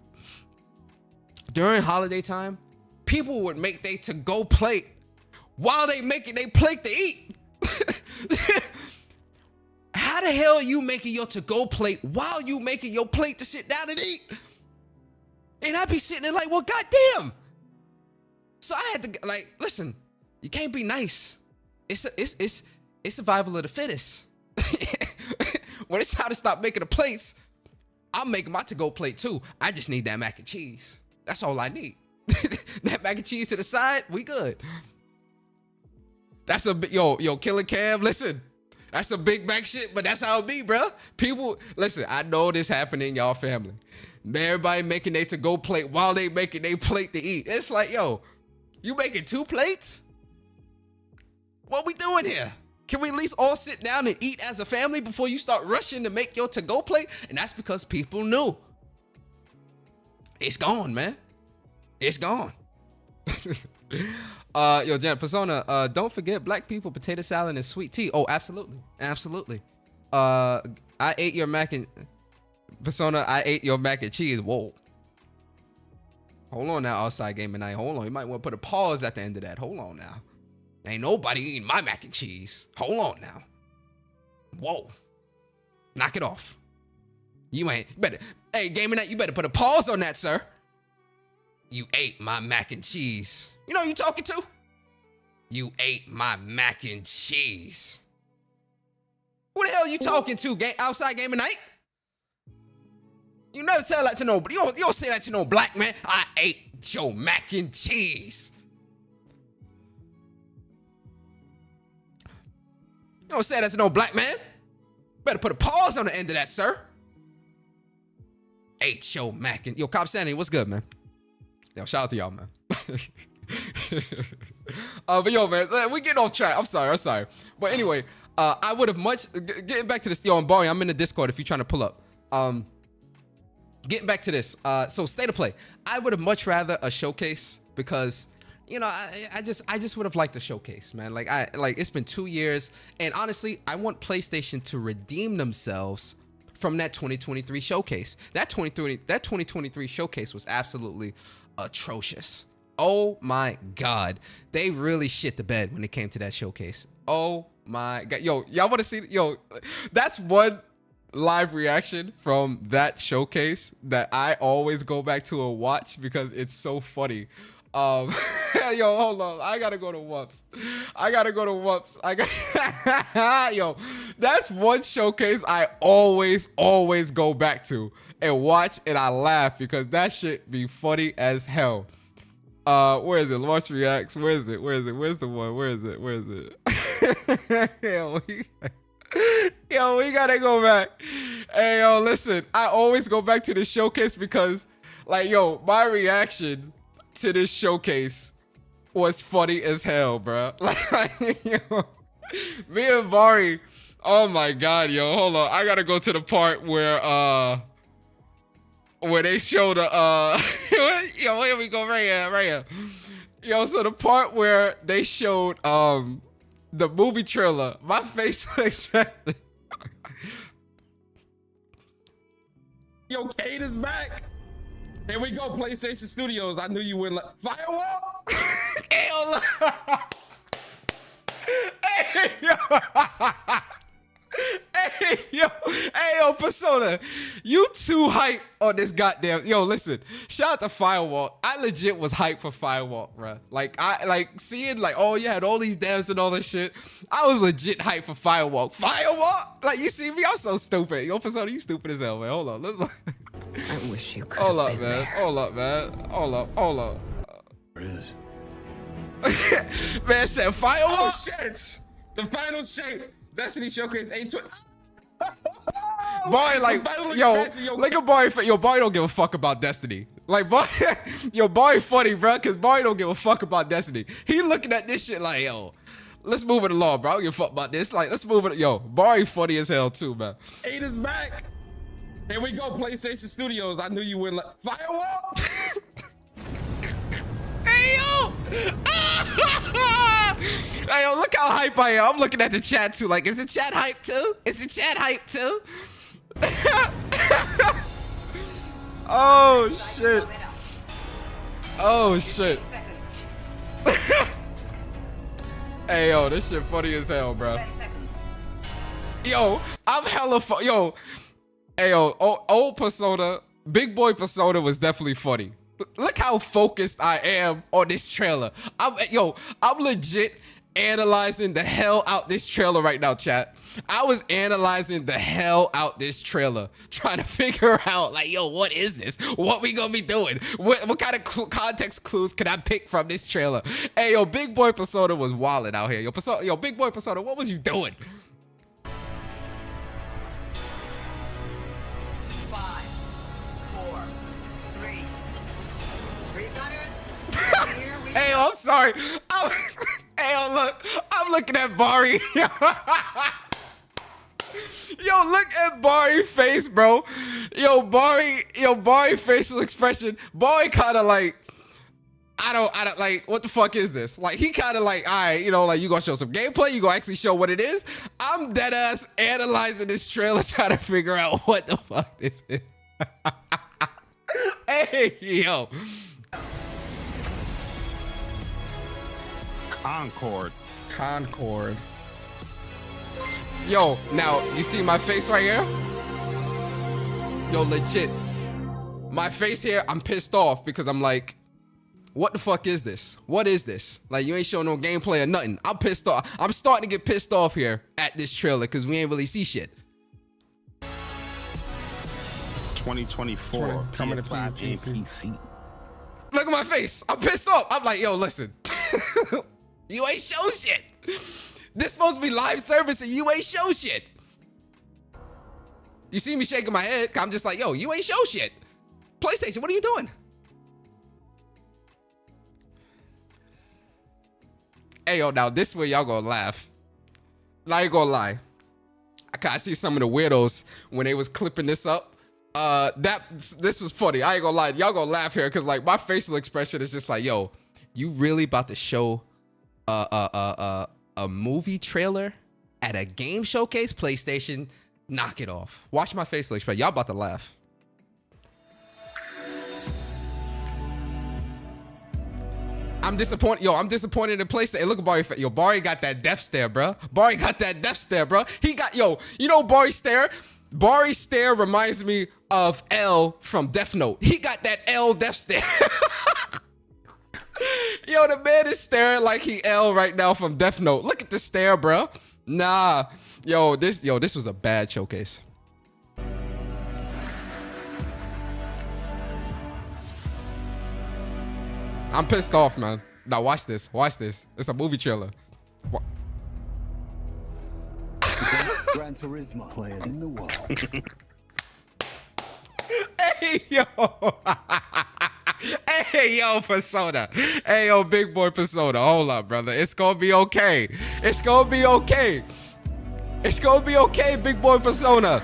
During holiday time, people would make their to-go plate while they making their plate to eat. How the hell are you making your to-go plate while you making your plate to sit down and eat? And I'd be sitting there like, well, goddamn. So I had to, like, listen, you can't be nice. It's survival of the fittest. When it's time to stop making the plates, I'm making my to-go plate too. I just need that mac and cheese. That's all I need. That mac and cheese to the side, we good. That's a big, yo, Killer Cam, listen. That's some big back shit, but that's how it be, bro. People, listen, I know this happened in y'all family. Everybody making their to-go plate while they making their plate to eat. It's like, yo, you making 2 plates? What we doing here? Can we at least all sit down and eat as a family before you start rushing to make your to-go plate? And that's because people knew. It's gone, man. It's gone. Yo, Jan, Persona, don't forget black people, potato salad and sweet tea. Oh, absolutely. Absolutely. I ate your mac and cheese. Whoa. Hold on now, outside gaming night. Hold on. You might want to put a pause at the end of that. Hold on now. Ain't nobody eating my mac and cheese. Hold on now. Whoa. Knock it off. You better, hey, gaming night, you better put a pause on that, sir. You ate my mac and cheese. You know who you talking to? You ate my mac and cheese. Who the hell are you talking to, outside gaming night? You never say that to nobody. You don't say that to no black man. I ate your mac and cheese. You don't say that to no black man. Better put a pause on the end of that, sir. Ate your mac and... Yo, Cop Sanity, what's good, man? Yo, shout out to y'all, man. But yo, man, we getting off track. I'm sorry. But anyway, I would have getting back to this. Yo, I'm Barry. I'm in the Discord if you're trying to pull up. Getting back to this. So state of play. I would have much rather a showcase because, you know, I just would have liked a showcase, man. Like it's been 2 years, and honestly, I want PlayStation to redeem themselves from that 2023 showcase. That 2023 showcase was absolutely atrocious. Oh my God. They really shit the bed when it came to that showcase. Oh my God. Yo, y'all want to see? Yo, that's one live reaction from that showcase that I always go back to and watch because it's so funny. Yo, hold on. I gotta go to Whoops. Yo, that's one showcase I always go back to and watch, and I laugh because that shit be funny as hell. Where is it? Launch Reacts. Where is it? Where's the one? Where is it? Yo, we gotta go back. Hey, yo, listen. I always go back to this showcase because, like, yo, my reaction to this showcase was funny as hell, bro. Like, yo, me and Vari. Oh my god, yo, hold on. I gotta go to the part where they show the yo, here we go, right here. Yo, so the part where they showed the movie trailer, my face was Yo, Kate is back. Here we go, PlayStation Studios. I knew you wouldn't let Firewall. Hey, yo. Hey, yo, Persona, you too hype on this goddamn. Yo, listen, shout out to Firewall. I legit was hyped for Firewall, bro. Like, seeing, like, oh, you had all these devs and all this shit. I was legit hyped for Firewall. Firewall? Like, you see me? I'm so stupid. Yo, Persona, you stupid as hell, man. Hold on. I wish you could Hold have up, been man. there. Hold up. There it is. Man said Firewall. Oh shit! The final shape. Destiny Showcase 820. Boy, like, yo, look at Boy. Yo, Boy don't give a fuck about Destiny. Like, Boy, yo, Boy funny, bro, because Boy don't give a fuck about Destiny. He looking at this shit like, yo, let's move it along, bro. I don't give a fuck about this. Like, let's move it. Yo, Boy funny as hell too, man. 8 is back. Here we go, PlayStation Studios. I knew you wouldn't let Firewall. Hey, yo. Hey, yo, look how hype I am. I'm looking at the chat too. Like, is the chat hype too? Oh, shit. Oh, shit. Hey, yo, this shit funny as hell, bro. Yo, I'm hella yo. Hey, yo, old Persona, big boy Persona was definitely funny. Look how focused I am on this trailer. I'm legit analyzing the hell out this trailer right now, chat. I was analyzing the hell out this trailer, trying to figure out, like, yo, what is this? What we gonna be doing? What kind of context clues can I pick from this trailer? Hey, yo, big boy Persona was wilding out here. Yo, big boy Persona, what was you doing? 5, 4, 3. Here we Hey, yo, I'm sorry. Hey, yo, look, I'm looking at Vari. Yo, look at Bari's face, bro. Yo, Bari facial expression. Bari kind of like, I don't like, what the fuck is this? Like, he kind of like, all right, you know, like, you gonna show some gameplay? You gonna actually show what it is? I'm dead ass analyzing this trailer, trying to figure out what the fuck this is. Hey, yo. Concord. Yo, now, you see my face right here? Yo, legit. My face here, I'm pissed off because I'm like, what the fuck is this? What is this? Like, you ain't showing no gameplay or nothing. I'm pissed off. I'm starting to get pissed off here at this trailer because we ain't really see shit. 2024 coming to PC. Look at my face. I'm pissed off. I'm like, yo, listen. You ain't show shit. This supposed to be live service and you ain't show shit. You see me shaking my head. I'm just like, yo, you ain't show shit. PlayStation, what are you doing? Hey, yo, now this way y'all gonna laugh. Not even gonna lie. I see some of the weirdos when they was clipping this up. This was funny. I ain't gonna lie. Y'all gonna laugh here because, like, my facial expression is just like, yo, you really about to show a movie trailer at a game showcase? PlayStation, knock it off. Watch my facial expression. Y'all about to laugh. I'm disappointed. Yo, I'm disappointed in PlayStation. Hey, look at Bari. Yo, Bari got that death stare, bro. Bari got that death stare, bro. He got, yo, you know Bari stare? Bari's stare reminds me of L from Death Note. He got that L death stare. Yo, the man is staring like he L right now from Death Note. Look at the stare, bro. Nah, this was a bad showcase. I'm pissed off, man. Now watch this. Watch this. It's a movie trailer. Gran Turismo players in the world. Hey, yo. Hey, yo, Persona. Hey, yo, big boy Persona. Hold up, brother. It's gonna be okay. It's gonna be okay. It's gonna be okay, big boy Persona.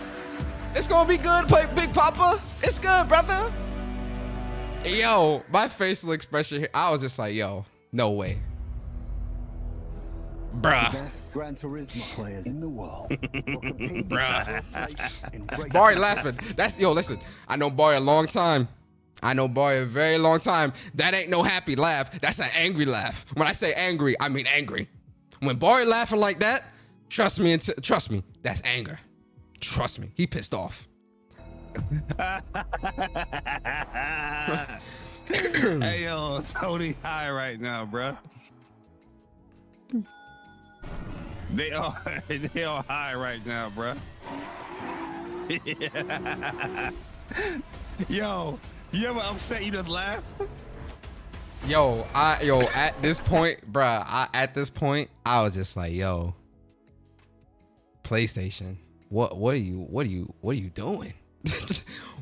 It's gonna be good, Big Papa. It's good, brother. Yo, my facial expression here, I was just like, yo, no way. Bruh. Best Gran Turismo players in the world. Bruh. Bari laughing. Listen, I know Bari a long time. I know Bari a very long time. That ain't no happy laugh. That's an angry laugh. When I say angry, I mean angry. When Bari laughing like that, trust me, that's anger. Trust me, he pissed off. Hey yo, Tony high right now, bruh. They are high right now, bruh. Yo, you ever upset you just laugh? At this point, bruh, I was just like, yo, PlayStation, what are you doing?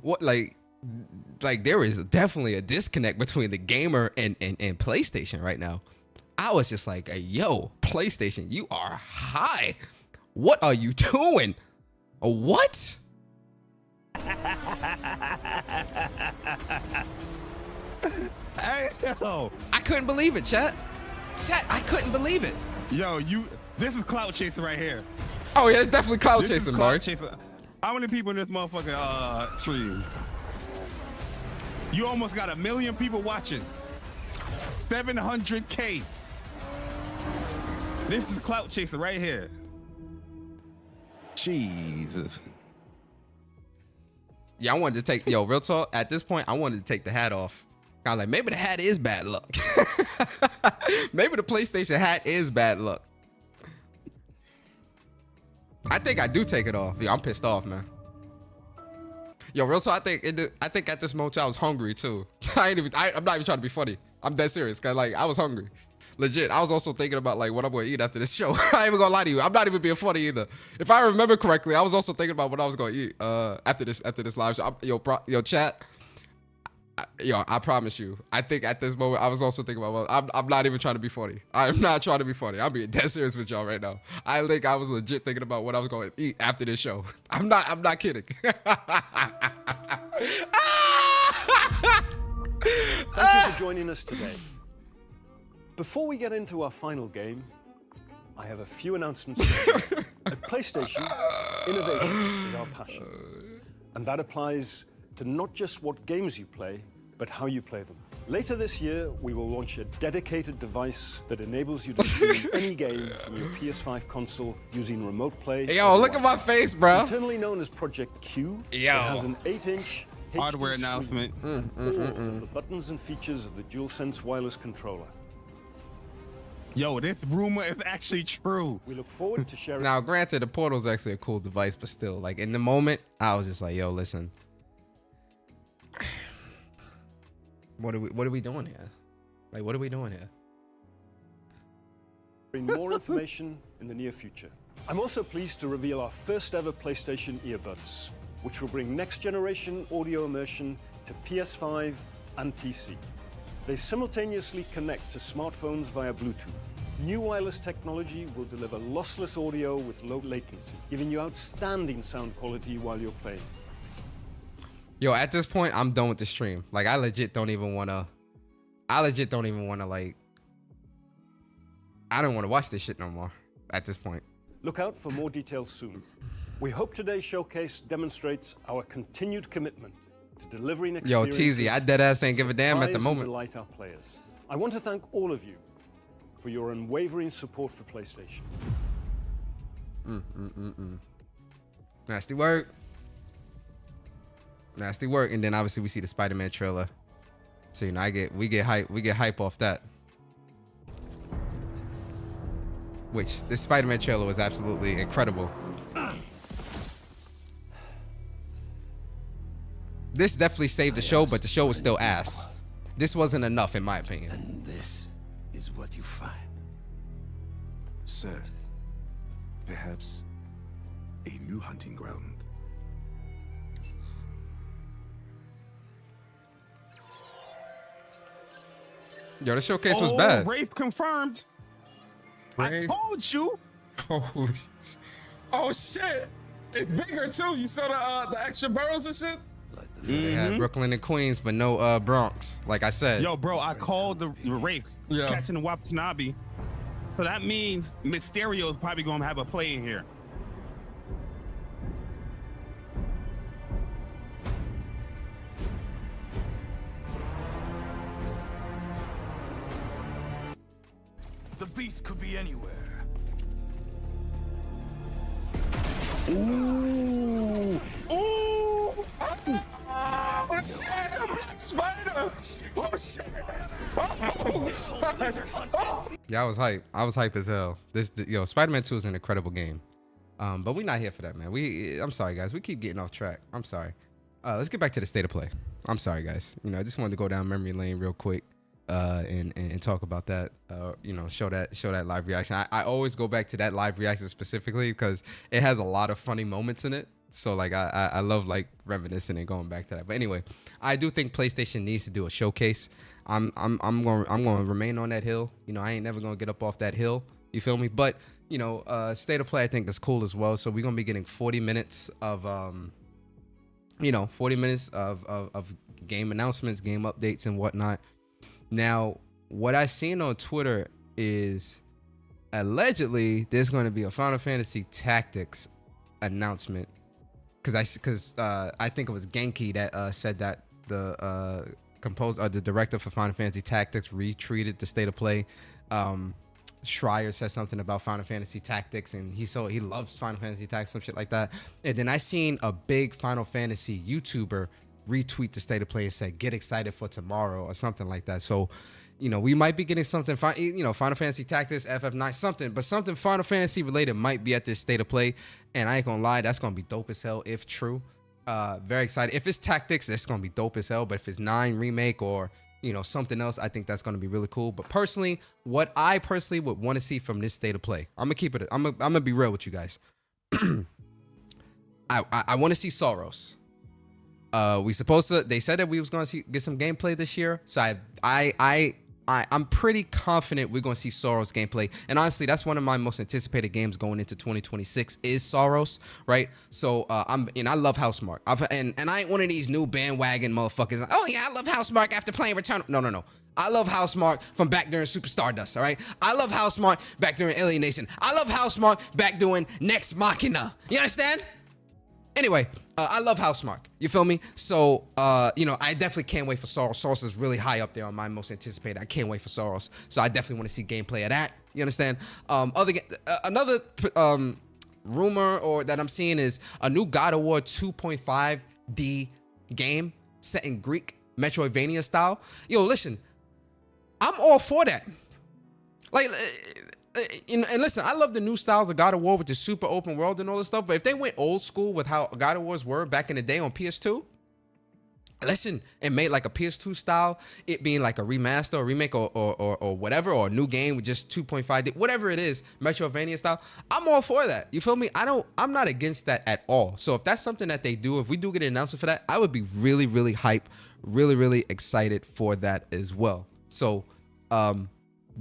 What, like there is definitely a disconnect between the gamer and PlayStation right now. I was just like, hey, yo, PlayStation, you are high. What are you doing? What? Hey yo, I couldn't believe it, chat. I couldn't believe it. Yo, this is clout chasing right here. Oh yeah, it's definitely cloud This is chasing, clout Bari. chasing. How many people in this motherfucking stream? You almost got 1 million people watching. 700K. This is clout chasing right here. Jesus. Yeah, I wanted to take, real talk, at this point, I wanted to take the hat off. I was like, maybe the hat is bad luck. Maybe the PlayStation hat is bad luck. I think I do take it off. Yeah, I'm pissed off, man. Yo, real talk, I think at this moment I was hungry too. I'm not even trying to be funny. I'm dead serious, cause like I was hungry. Legit. I was also thinking about like what I'm gonna eat after this show. I ain't even gonna lie to you. I'm not even being funny either. If I remember correctly, I was also thinking about what I was gonna eat after this live show. Yo, chat. I promise you. I think at this moment I was also thinking about. Well, I'm not even trying to be funny. I'm not trying to be funny. I'm being dead serious with y'all right now. I think I was legit thinking about what I was going to eat after this show. I'm not kidding. Thank you for joining us today. Before we get into our final game, I have a few announcements to make. At PlayStation, innovation is our passion. And that applies to not just what games you play, but how you play them. Later this year, we will launch a dedicated device that enables you to stream any game from your PS5 console using remote play. Yo, look at my face, bro. Internally known as Project Q, it has an 8-inch Hardware HD announcement. screen with all of the buttons and features of the DualSense wireless controller. Yo, this rumor is actually true. We look forward to sharing. Now, granted, the Portal's actually a cool device, but still, like in the moment, I was just like, yo, listen. What are we doing here? Like, what are we doing here? More information in the near future. I'm also pleased to reveal our first ever PlayStation earbuds, which will bring next generation audio immersion to PS5 and PC. They simultaneously connect to smartphones via Bluetooth. New wireless technology will deliver lossless audio with low latency, giving you outstanding sound quality while you're playing. Yo, at this point, I'm done with the stream. Like, I legit don't even want to, like, I don't want to watch this shit no more at this point. Look out for more details soon. We hope today's showcase demonstrates our continued commitment to delivering Yo, experiences. TZ, I deadass ain't give a damn at the surprise and moment. Delight our players. I want to thank all of you for your unwavering support for PlayStation. Nasty work. Nasty work. And then obviously we see the Spider-Man trailer. So you know, we get hype off that. Which this Spider-Man trailer was absolutely incredible. This definitely saved the show, but the show was still ass. This wasn't enough in my opinion. And this is what you find. Sir, perhaps a new hunting ground. Yo, the showcase was bad. Rape confirmed. Rape. I told you. Oh shit! It's bigger too. You saw the extra barrels and shit. They had Brooklyn and Queens, but no Bronx. Like I said. Yo, bro, I called the rape. Yeah. Catching the Watanabe. So that means Mysterio is probably gonna have a play in here. The beast could be anywhere. Ooh. Ooh! Oh shit! A black spider! Oh shit! Oh. Yeah, I was hype. I was hype as hell. Yo, Spider-Man 2 is an incredible game. But we're not here for that, man. I'm sorry, guys. We keep getting off track. I'm sorry. Let's get back to the state of play. I'm sorry, guys. You know, I just wanted to go down memory lane real quick and talk about that. You know, show that live reaction. I always go back to that live reaction specifically because it has a lot of funny moments in it. So like I love like reminiscing and going back to that. But anyway, I do think PlayStation needs to do a showcase. I'm going to remain on that hill. You know, I ain't never going to get up off that hill. You feel me? But you know, state of play I think is cool as well. So we're going to be getting 40 minutes of 40 minutes of game announcements, game updates and whatnot. Now, what I seen on Twitter is allegedly there's going to be a Final Fantasy Tactics announcement. Because I think it was Genki that said that the the director for Final Fantasy Tactics retweeted the state of play. Schreier said something about Final Fantasy Tactics, and he loves Final Fantasy Tactics, some shit like that. And then I seen a big Final Fantasy YouTuber retweet the state of play and said, "Get excited for tomorrow" or something like that. So, you know, we might be getting something. Final Fantasy Tactics, FF9, something Final Fantasy related might be at this state of play. And I ain't gonna lie, that's gonna be dope as hell if true. Very excited. If it's Tactics, it's gonna be dope as hell. But if it's 9 remake or something else, I think that's gonna be really cool. But personally, what I personally would want to see from this state of play, I'm gonna be real with you guys. I want to see Soros. They said that we was gonna get some gameplay this year. So I'm pretty confident we're gonna see Soros gameplay. And honestly, that's one of my most anticipated games going into 2026 is Soros, right? So I love Housemarque. And I ain't one of these new bandwagon motherfuckers. Oh yeah, I love Housemarque after playing Return. No. I love Housemarque from back during Super Stardust, all right? I love Housemarque back during Alienation. I love Housemarque back during Nex Machina. You understand? Anyway, I love Housemarque. You feel me? So, I definitely can't wait for Soros. Soros is really high up there on my most anticipated. I can't wait for Soros. So I definitely want to see gameplay of that. You understand? Another rumor or that I'm seeing is a new God of War 2.5D game set in Greek Metroidvania style. Yo, listen, I'm all for that. Like. And listen, I love the new styles of God of War with the super open world and all this stuff. But if they went old school with how God of Wars were back in the day on PS2, listen, and made like a PS2 style, it being like a remaster or remake or whatever, or a new game with just 2.5D, whatever it is, Metroidvania style, I'm all for that. You feel me? I'm not against that at all. So if that's something that they do, if we do get an announcement for that, I would be really, really hype, really, really excited for that as well. So,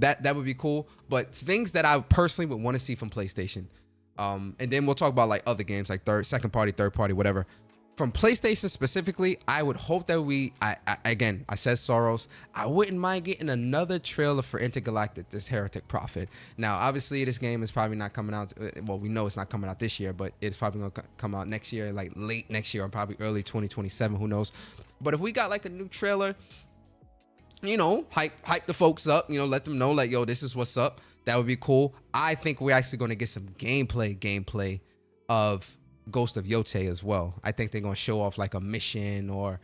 that would be cool. But things that I personally would want to see from PlayStation, and then we'll talk about like other games like second party, third party, whatever. From PlayStation specifically, I would hope that I said Soros. I wouldn't mind getting another trailer for Intergalactic, this Heretic Prophet. Now, obviously, this game is probably not coming out. Well, we know it's not coming out this year, but it's probably gonna come out next year, like late next year or probably early 2027. Who knows? But if we got like a new trailer, hype the folks up, let them know like, yo, this is what's up. That would be cool. I think we're actually going to get some gameplay of Ghost of Yote as well. I think they're gonna show off like a mission or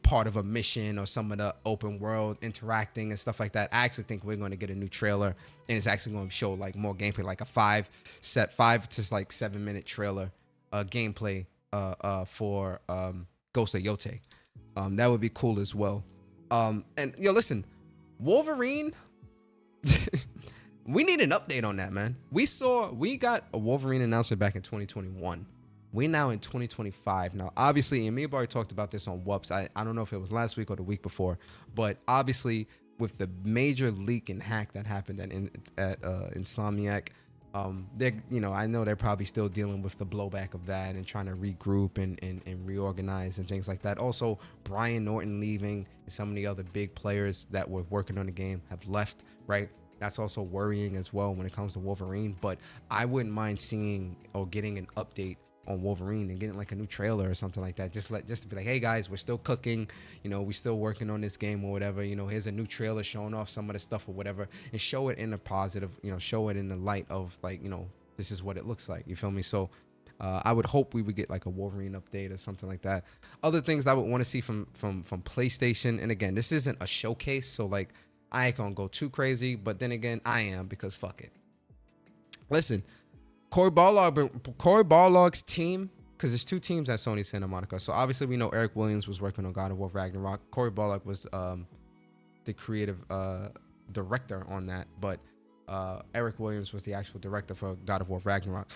part of a mission or some of the open world interacting and stuff like that. I actually think we're going to get a new trailer, and it's actually going to show like more gameplay, like a 5 to like 7 minute trailer gameplay for Ghost of Yote. That would be cool as well. And yo, listen, Wolverine. We need an update on that, man. We got a Wolverine announcement back in 2021. We now in 2025. Now, obviously, and me and Barry talked about this on Whoops. I don't know if it was last week or the week before, but obviously with the major leak and hack that happened at Insomniac, I know they're probably still dealing with the blowback of that and trying to regroup and reorganize and things like that. Also, Brian Norton leaving and some of the other big players that were working on the game have left, right? That's also worrying as well when it comes to Wolverine, but I wouldn't mind seeing or getting an update on Wolverine and getting like a new trailer or something like that. Just to be like, hey guys, we're still cooking, we still working on this game or whatever. Here's a new trailer showing off some of the stuff or whatever, and show it in a positive, show it in the light of like, this is what it looks like. You feel me? So I would hope we would get like a Wolverine update or something like that. Other things I would want to see from PlayStation, and again, this isn't a showcase, so like I ain't gonna go too crazy, but then again, I am, because fuck it. Listen, Corey Barlog's team, because there's two teams at Sony Santa Monica. So obviously we know Eric Williams was working on God of War Ragnarok. Corey Barlog was the creative director on that, but Eric Williams was the actual director for God of War Ragnarok.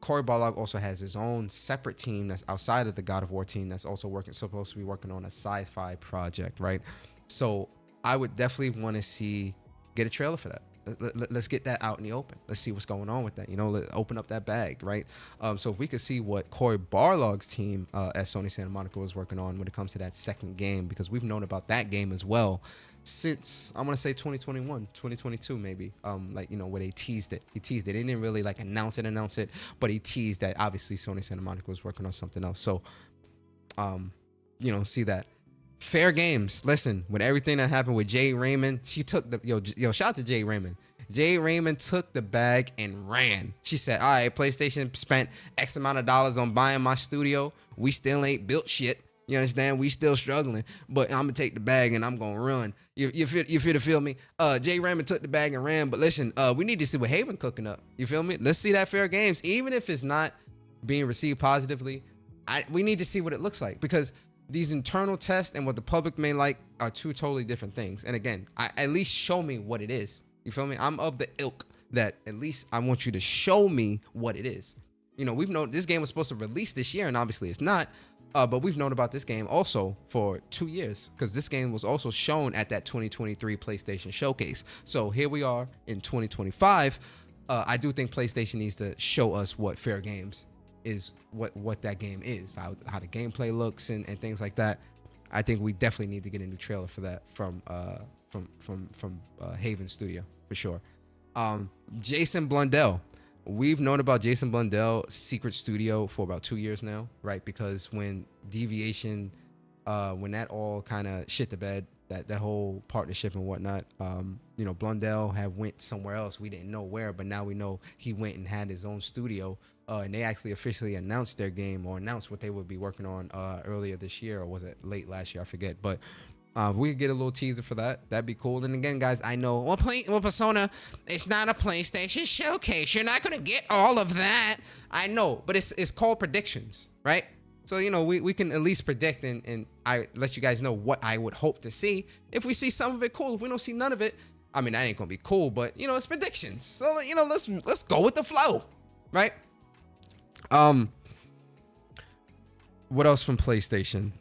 Corey Barlog also has his own separate team that's outside of the God of War team that's also supposed to be working on a sci-fi project, right? So I would definitely want to get a trailer for that. Let's get that out in the open. Let's see what's going on with that. Let's open up that bag, right? So if we could see what Corey Barlog's team at Sony Santa Monica was working on when it comes to that second game, because we've known about that game as well since, I'm going to say 2021, 2022 maybe, where they teased it. He teased it. They didn't really like announce it, but he teased that obviously Sony Santa Monica was working on something else. So, see that. Fair games. Listen, with everything that happened with Jay Raymond, she took the shout out to Jay Raymond. Jay Raymond took the bag and ran. She said, all right, PlayStation spent X amount of dollars on buying my studio. We still ain't built shit. You understand? We still struggling, but I'm gonna take the bag and I'm gonna run. You feel me? Jay Raymond took the bag and ran, but listen, we need to see what Haven cooking up. You feel me? Let's see that fair games. Even if it's not being received positively, we need to see what it looks like, because these internal tests and what the public may like are two totally different things. And again, at least show me what it is. You feel me? I'm of the ilk that at least I want you to show me what it is. We've known this game was supposed to release this year, and obviously it's not. But we've known about this game also for 2 years, because this game was also shown at that 2023 PlayStation Showcase. So here we are in 2025. I do think PlayStation needs to show us what fair games is, what that game is, how the gameplay looks and things like that. I think we definitely need to get a new trailer for that from Haven Studio for sure. Jason Blundell. We've known about Jason Blundell's secret studio for about 2 years now, right? Because when Deviation, when that all kind of shit the bed, that whole partnership and whatnot, Blundell had went somewhere else. We didn't know where, but now we know he went and had his own studio. And they actually officially announced their game, or announced what they would be working on earlier this year, or was it late last year? I forget. But if we could get a little teaser for that, that'd be cool. And again, guys, I know, well, Persona, it's not a PlayStation Showcase. You're not going to get all of that. I know, but it's called predictions, right? So, we can at least predict and I let you guys know what I would hope to see. If we see some of it, cool. If we don't see none of it, I mean, that ain't going to be cool, but, it's predictions. So, let's go with the flow, right? What else from PlayStation?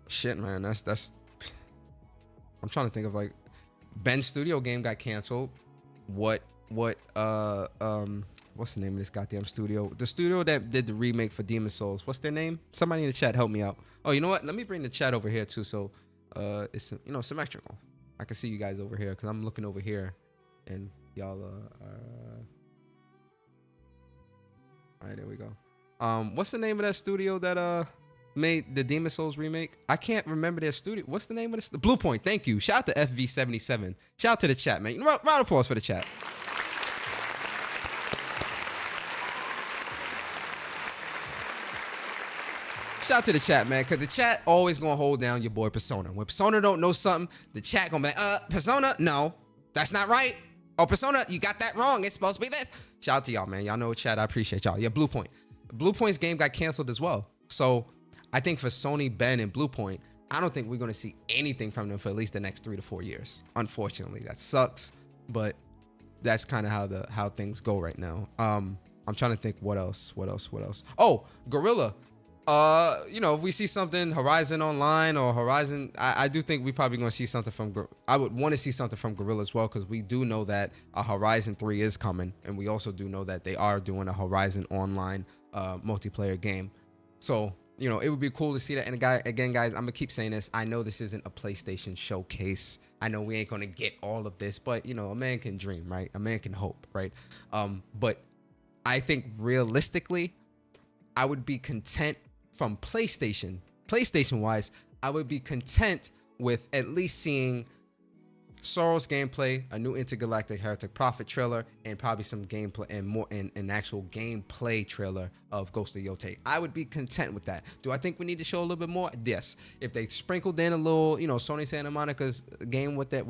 Shit, man, that's I'm trying to think of, like, Ben's studio game got canceled. What's the name of this goddamn studio? The studio that did the remake for Demon Souls. What's their name? Somebody in the chat, help me out. Oh, you know what? Let me bring the chat over here too, so it's symmetrical. I can see you guys over here, because I'm looking over here and y'all all right, there we go. What's the name of that studio that made the Demon Souls remake? I can't remember their studio. What's the name of this? Blue Point. Thank you. Shout out to FV77. Shout out to the chat, man. Round of applause for the chat. shout out to the chat, man, because the chat always gonna hold down your boy Persona. When Persona don't know something, the chat gonna be like, Persona, no, that's not right. Oh, Persona, you got that wrong. It's supposed to be this. Shout out to y'all, man. Y'all know chat. I appreciate y'all. Yeah, Blue Point. Blue Point's game got canceled as well. So I think for Sony, Ben, and Blue Point, I don't think we're gonna see anything from them for at least the next 3 to 4 years. Unfortunately, that sucks, but that's kind of how things go right now. I'm trying to think what else. Oh, Gorilla. If we see something Horizon Online or Horizon, I do think we probably gonna see something from. I would want to see something from Gorilla as well, because we do know that a Horizon 3 is coming, and we also do know that they are doing a Horizon Online multiplayer game. So it would be cool to see that. And again, guys, I'm gonna keep saying this. I know this isn't a PlayStation showcase. I know we ain't gonna get all of this, but a man can dream, right? A man can hope, right? But I think realistically, I would be content. From PlayStation wise, I would be content with at least seeing Sorrow's gameplay, a new Intergalactic Heretic Prophet trailer, and probably some gameplay and more an actual gameplay trailer of Ghost of Yote. I would be content with that. Do I think we need to show a little bit more? Yes. If they sprinkled in a little, Sony Santa Monica's game with that,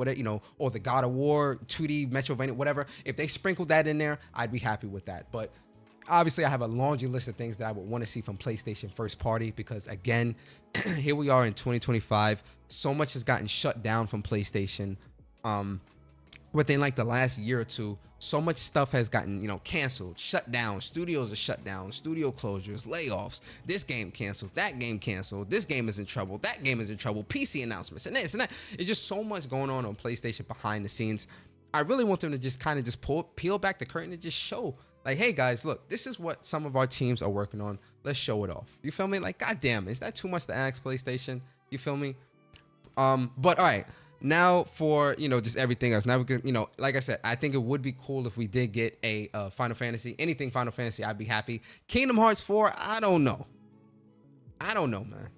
or the God of War 2D Metroidvania, whatever. If they sprinkled that in there, I'd be happy with that. But obviously, I have a laundry list of things that I would want to see from PlayStation first party, because again, here we are in 2025. So much has gotten shut down from PlayStation. Within like the last year or two, so much stuff has gotten, canceled, shut down. Studios are shut down, studio closures, layoffs. This game canceled, that game canceled. This game is in trouble, that game is in trouble. PC announcements and this and that. It's just so much going on PlayStation behind the scenes. I really want them to just kind of just peel back the curtain and just show. Like, hey guys, look, this is what some of our teams are working on. Let's show it off. You feel me? Like, goddamn, is that too much to ask, PlayStation? You feel me? But all right, now for just everything else. Now we can, like I said, I think it would be cool if we did get a Final Fantasy, anything Final Fantasy. I'd be happy. Kingdom Hearts 4, I don't know, man.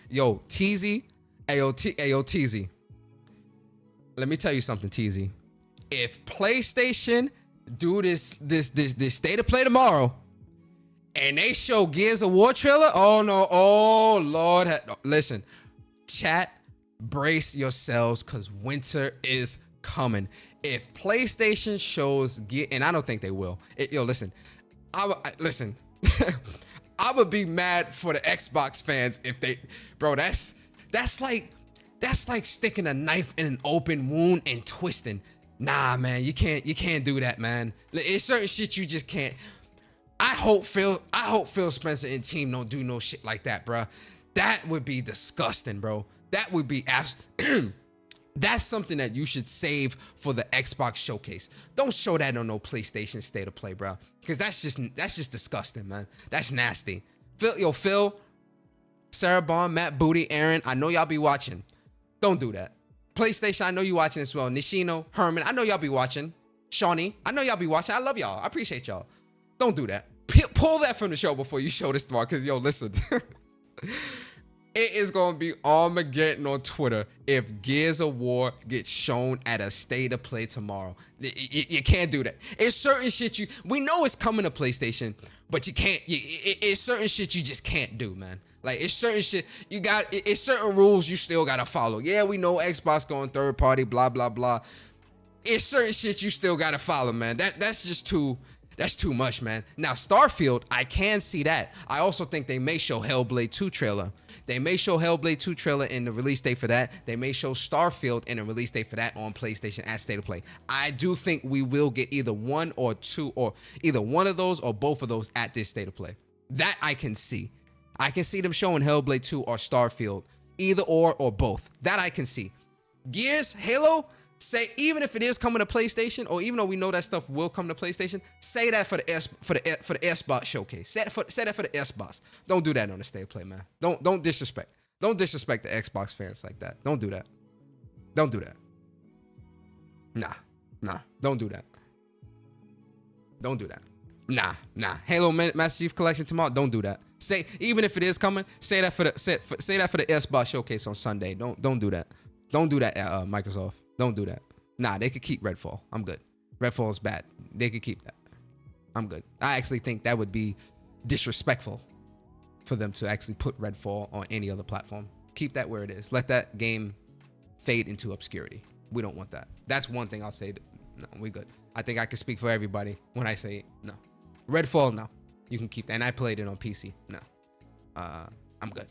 Yo, Teasy, ayo Teasy. Let me tell you something, Teasy. If PlayStation do this state of play tomorrow and they show Gears of War trailer, oh no, oh Lord, listen, chat, brace yourselves, because winter is coming. If PlayStation shows and I don't think they will, listen, listen, I would be mad for the Xbox fans if they, bro, that's like sticking a knife in an open wound and twisting. Nah, man, you can't do that, man. It's certain shit you just can't. I hope Phil Spencer and team don't do no shit like that, bro. That would be disgusting, bro. That would be that's something that you should save for the Xbox showcase. Don't show that on no PlayStation state of play, bro, because that's just disgusting, man. That's nasty. Phil, Sarah Bond, Matt Booty, Aaron, I know y'all be watching. Don't do that. PlayStation, I know you watching as well. Nishino, Herman, I know y'all be watching. Shawnee, I know y'all be watching. I love y'all. I appreciate y'all. Don't do that. Pull that from the show before you show this tomorrow, because, listen. It is going to be Armageddon on Twitter if Gears of War gets shown at a state of play tomorrow. You can't do that. It's certain shit we know it's coming to PlayStation, but you can't, it's certain shit you just can't do, man. Like, it's certain shit it's certain rules you still got to follow. Yeah, we know Xbox going third party, blah, blah, blah. It's certain shit you still got to follow, man. That's just too much, man. Now, Starfield, I can see that. I also think they may show Hellblade 2 trailer. They may show Hellblade 2 trailer in the release date for that. They may show Starfield in a release date for that on PlayStation at State of Play. I do think we will get either one or two, or either one of those or both of those at this State of Play. That I can see. I can see them showing Hellblade 2 or Starfield. Either or both. That I can see. Gears, Halo, say, even if it is coming to PlayStation, or even though we know that stuff will come to PlayStation, say that for the Xbox showcase. Say that for the Xbox. Don't do that on the State of Play, man. Don't disrespect. Don't disrespect the Xbox fans like that. Don't do that. Don't do that. Nah. Don't do that. Don't do that. Nah. Halo Master Chief Collection tomorrow. Don't do that. Say, even if it is coming, say that for the Xbox showcase on Sunday. Don't do that. Don't do that, Microsoft. Don't do that. Nah, they could keep Redfall. I'm good. Redfall is bad. They could keep that. I'm good. I actually think that would be disrespectful for them to actually put Redfall on any other platform. Keep that where it is. Let that game fade into obscurity. We don't want that. That's one thing I'll say. No, we good. I think I can speak for everybody when I say no. Redfall, no. You can keep that. And I played it on PC. No. I'm good.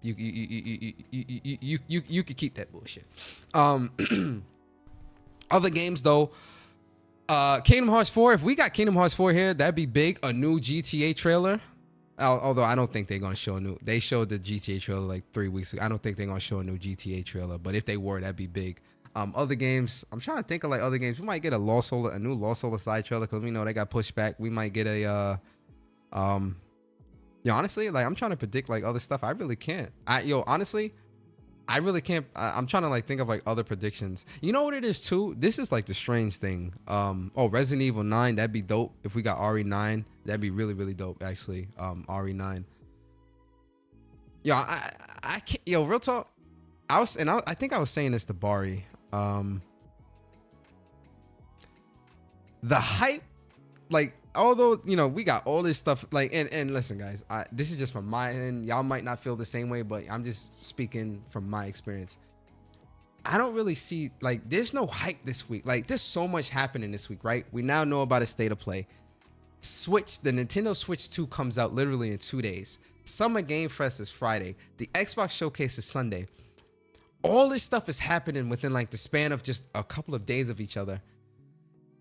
You could keep that bullshit. Other games though, Kingdom Hearts 4. If we got Kingdom Hearts 4 here, that'd be big. A new GTA trailer. Although I don't think they're gonna show a new. They showed the GTA trailer like 3 weeks ago. I don't think they're gonna show a new GTA trailer. But if they were, that'd be big. Other games. I'm trying to think of like other games. We might get a new Lost Soul Aside trailer because we know they got pushed back. We might get a honestly, like I'm trying to predict like other stuff. I really can't. Honestly, I really can't. I'm trying to like think of like other predictions. You know what it is too? This is like the strange thing. Resident Evil 9, that'd be dope. If we got RE9, that'd be really, really dope actually. RE9. I can't, real talk. I think I was saying this to Bari. The hype, like, although we got all this stuff, like, and listen guys, this is just from my end. Y'all might not feel the same way, but I'm just speaking from my experience. I don't really see, like, there's no hype this week. Like, there's so much happening this week, right? We now know about a state of play. The Nintendo Switch 2 comes out literally in 2 days. Summer Game Fest is Friday. The Xbox Showcase is Sunday. All this stuff is happening within like the span of just a couple of days of each other.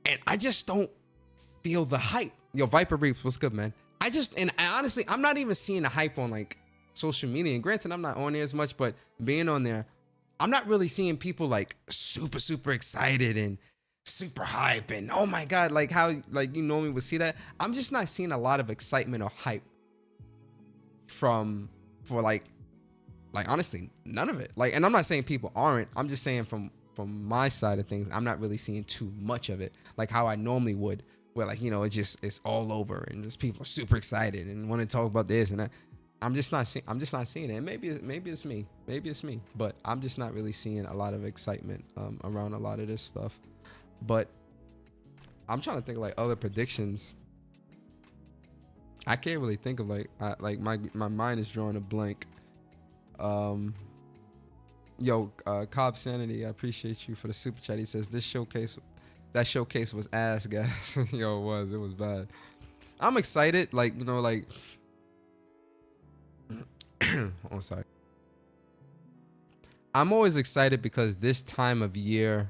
And I just don't feel the hype. Yo, Viper Reaps, what's good, man? Honestly, I'm not even seeing the hype on like social media. And granted, I'm not on there as much, but being on there, I'm not really seeing people like super, super excited and super hype and oh my God, like how like you normally would see that. I'm just not seeing a lot of excitement or hype for like honestly, none of it. Like, and I'm not saying people aren't. I'm just saying from my side of things, I'm not really seeing too much of it, like how I normally would, where like it's all over and just people are super excited and want to talk about this and that. I'm just not seeing it. And maybe it's me, but I'm just not really seeing a lot of excitement around a lot of this stuff. But I'm trying to think of like other predictions. I can't really think of my mind is drawing a blank. Cobb Sanity, I appreciate you for the super chat. He says that showcase was ass, guys. It was bad. I'm excited, oh, sorry. I'm always excited because this time of year,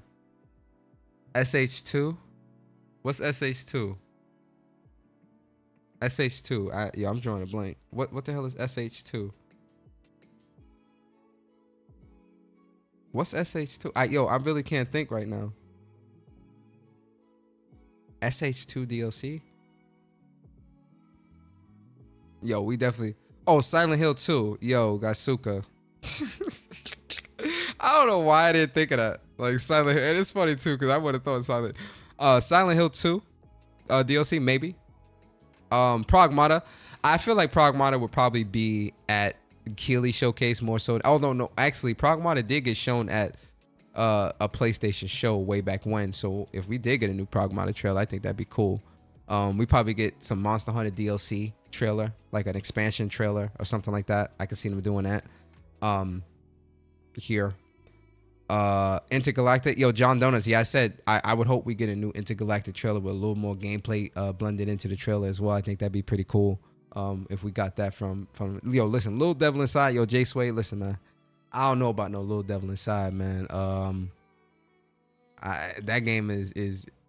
SH2. What's SH2? SH2. I'm drawing a blank. What the hell is SH2? What's SH2? I really can't think right now. SH2 DLC? We definitely. Oh, Silent Hill 2. Gasuka. I don't know why I didn't think of that. Like Silent Hill. And it's funny too, because I would have thought Silent Hill 2 DLC, maybe. Pragmata. I feel like Pragmata would probably be at Keeley Showcase more so. Although no, actually Pragmata did get shown at a PlayStation show way back when. So if we did get a new Pragmata trailer, I think that'd be cool. We probably get some Monster Hunter DLC trailer, like an expansion trailer or something like that. I can see them doing that. Here. Intergalactic. John Donuts. Yeah, I said I would hope we get a new Intergalactic trailer with a little more gameplay blended into the trailer as well. I think that'd be pretty cool. If we got that from listen, Little Devil Inside, J Sway, listen, man. I don't know about no Little Devil Inside, man. That game is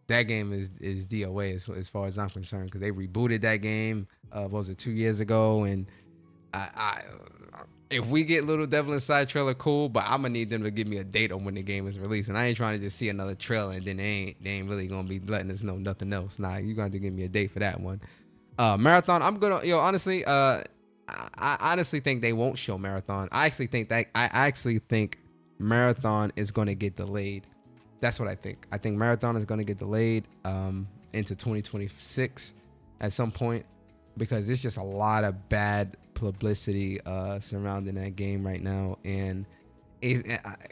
DOA as far as I'm concerned, because they rebooted that game. What was it, 2 years ago? And if we get Little Devil Inside trailer, cool, but I'm gonna need them to give me a date on when the game is released. And I ain't trying to just see another trailer and then they ain't really gonna be letting us know nothing else. Nah, you gonna have to give me a date for that one. Marathon, I'm gonna honestly, I honestly think they won't show Marathon. I actually think Marathon is gonna get delayed. That's what I think. I think Marathon is gonna get delayed into 2026 at some point, because it's just a lot of bad publicity surrounding that game right now. And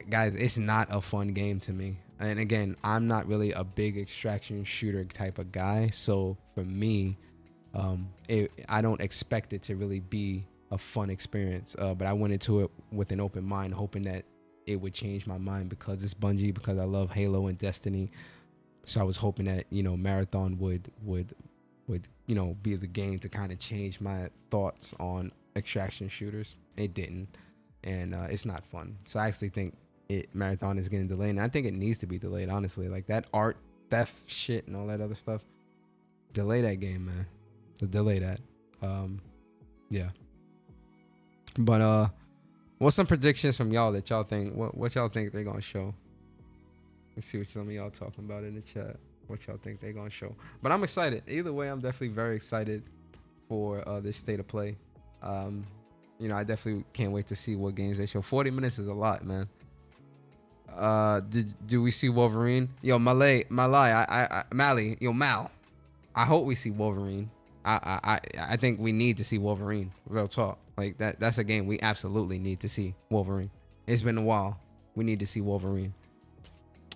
guys, it's not a fun game to me. And again, I'm not really a big extraction shooter type of guy, so for me, I don't expect it to really be a fun experience. But I went into it with an open mind, hoping that it would change my mind because it's Bungie, because I love Halo and Destiny. So I was hoping that, you know, Marathon would you know, be the game to kind of change my thoughts on extraction shooters. It didn't, and it's not fun. So I actually think Marathon is getting delayed, and I think it needs to be delayed, honestly. Like that art theft shit and all that other stuff, delay that game, man. Delay that. Yeah. But what's some predictions from y'all that y'all think, what y'all think they're gonna show? Let's see what some of y'all talking about in the chat. What y'all think they're gonna show? But I'm excited. Either way, I'm definitely very excited for this state of play. You know, I definitely can't wait to see what games they show. 40 minutes is a lot, man. Do we see Wolverine? Yo, Mally, yo, Mal. I hope we see Wolverine. I think we need to see Wolverine. Real talk. Like that's a game we absolutely need to see Wolverine. It's been a while. We need to see Wolverine.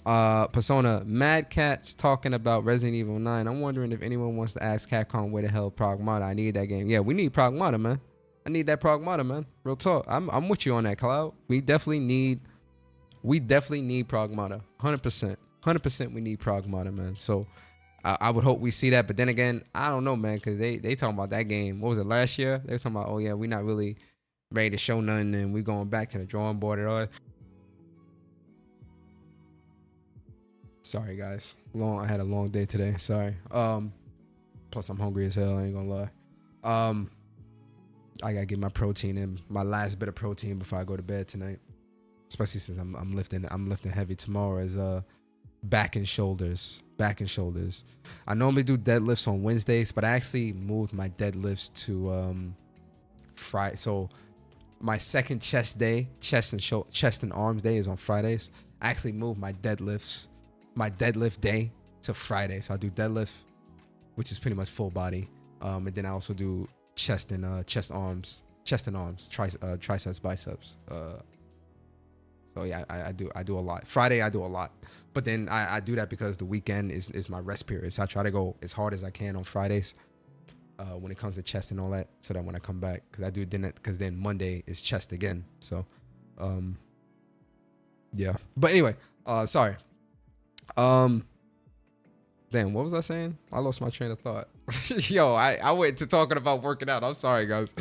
Persona, Mad Cat's talking about Resident Evil 9. I'm wondering if anyone wants to ask Capcom where the hell Pragmata. I need that game. Yeah, we need Pragmata, man. I need that Pragmata, man. Real talk. I'm with you on that, Cloud. We definitely need Pragmata. 100%. We need Pragmata, man. So I would hope we see that. But then again, I don't know, man, because they talking about that game. What was it, last year? They were talking about, oh yeah, we're not really ready to show nothing, and we going back to the drawing board and all that. Sorry, guys. I had a long day today. Sorry. Plus I'm hungry as hell. I ain't gonna lie. I gotta get my protein in, my last bit of protein before I go to bed tonight. Especially since I'm lifting heavy tomorrow as back and shoulders. I normally do deadlifts on Wednesdays, but I actually moved my deadlifts to Friday. So my second chest and arms day is on Fridays. I actually moved my deadlift day to Friday. So I do deadlift, which is pretty much full body. And then I also do chest and arms, triceps, biceps. So yeah, I do a lot. Friday I do a lot, but then I do that because the weekend is my rest period. So I try to go as hard as I can on Fridays when it comes to chest and all that, so that when I come back, because then Monday is chest again. So yeah. But anyway, sorry. Damn, what was I saying? I lost my train of thought. Yo, I went to talking about working out. I'm sorry, guys.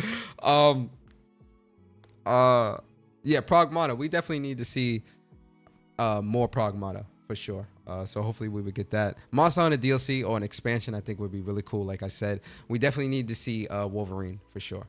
Yeah, Pragmata. We definitely need to see more Pragmata for sure. So hopefully we would get that. Monster Hunter DLC or an expansion, I think would be really cool. Like I said, we definitely need to see Wolverine for sure.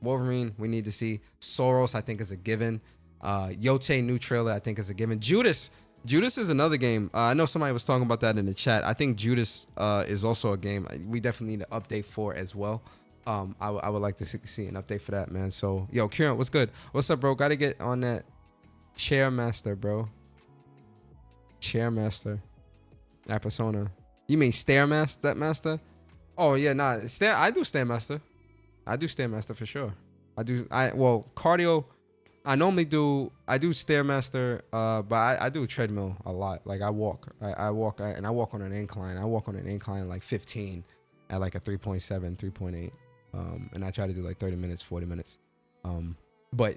Wolverine, we need to see. Soros, I think is a given. Yote new trailer, I think is a given. Judas is another game. I know somebody was talking about that in the chat. I think Judas is also a game we definitely need an update for as well. I would like to see an update for that, man. So, yo, Kieran, what's good? What's up, bro? Got to get on that Chairmaster, bro. Chairmaster. That Persona. You mean Stairmaster? Master? Oh, yeah, nah. I do Stairmaster. I do Stairmaster for sure. Well, cardio. I do Stairmaster, but I do treadmill a lot. Like I walk and I walk on an incline. I walk on an incline like 15 at like a 3.7, 3.8. And I try to do like 30 minutes, 40 minutes. But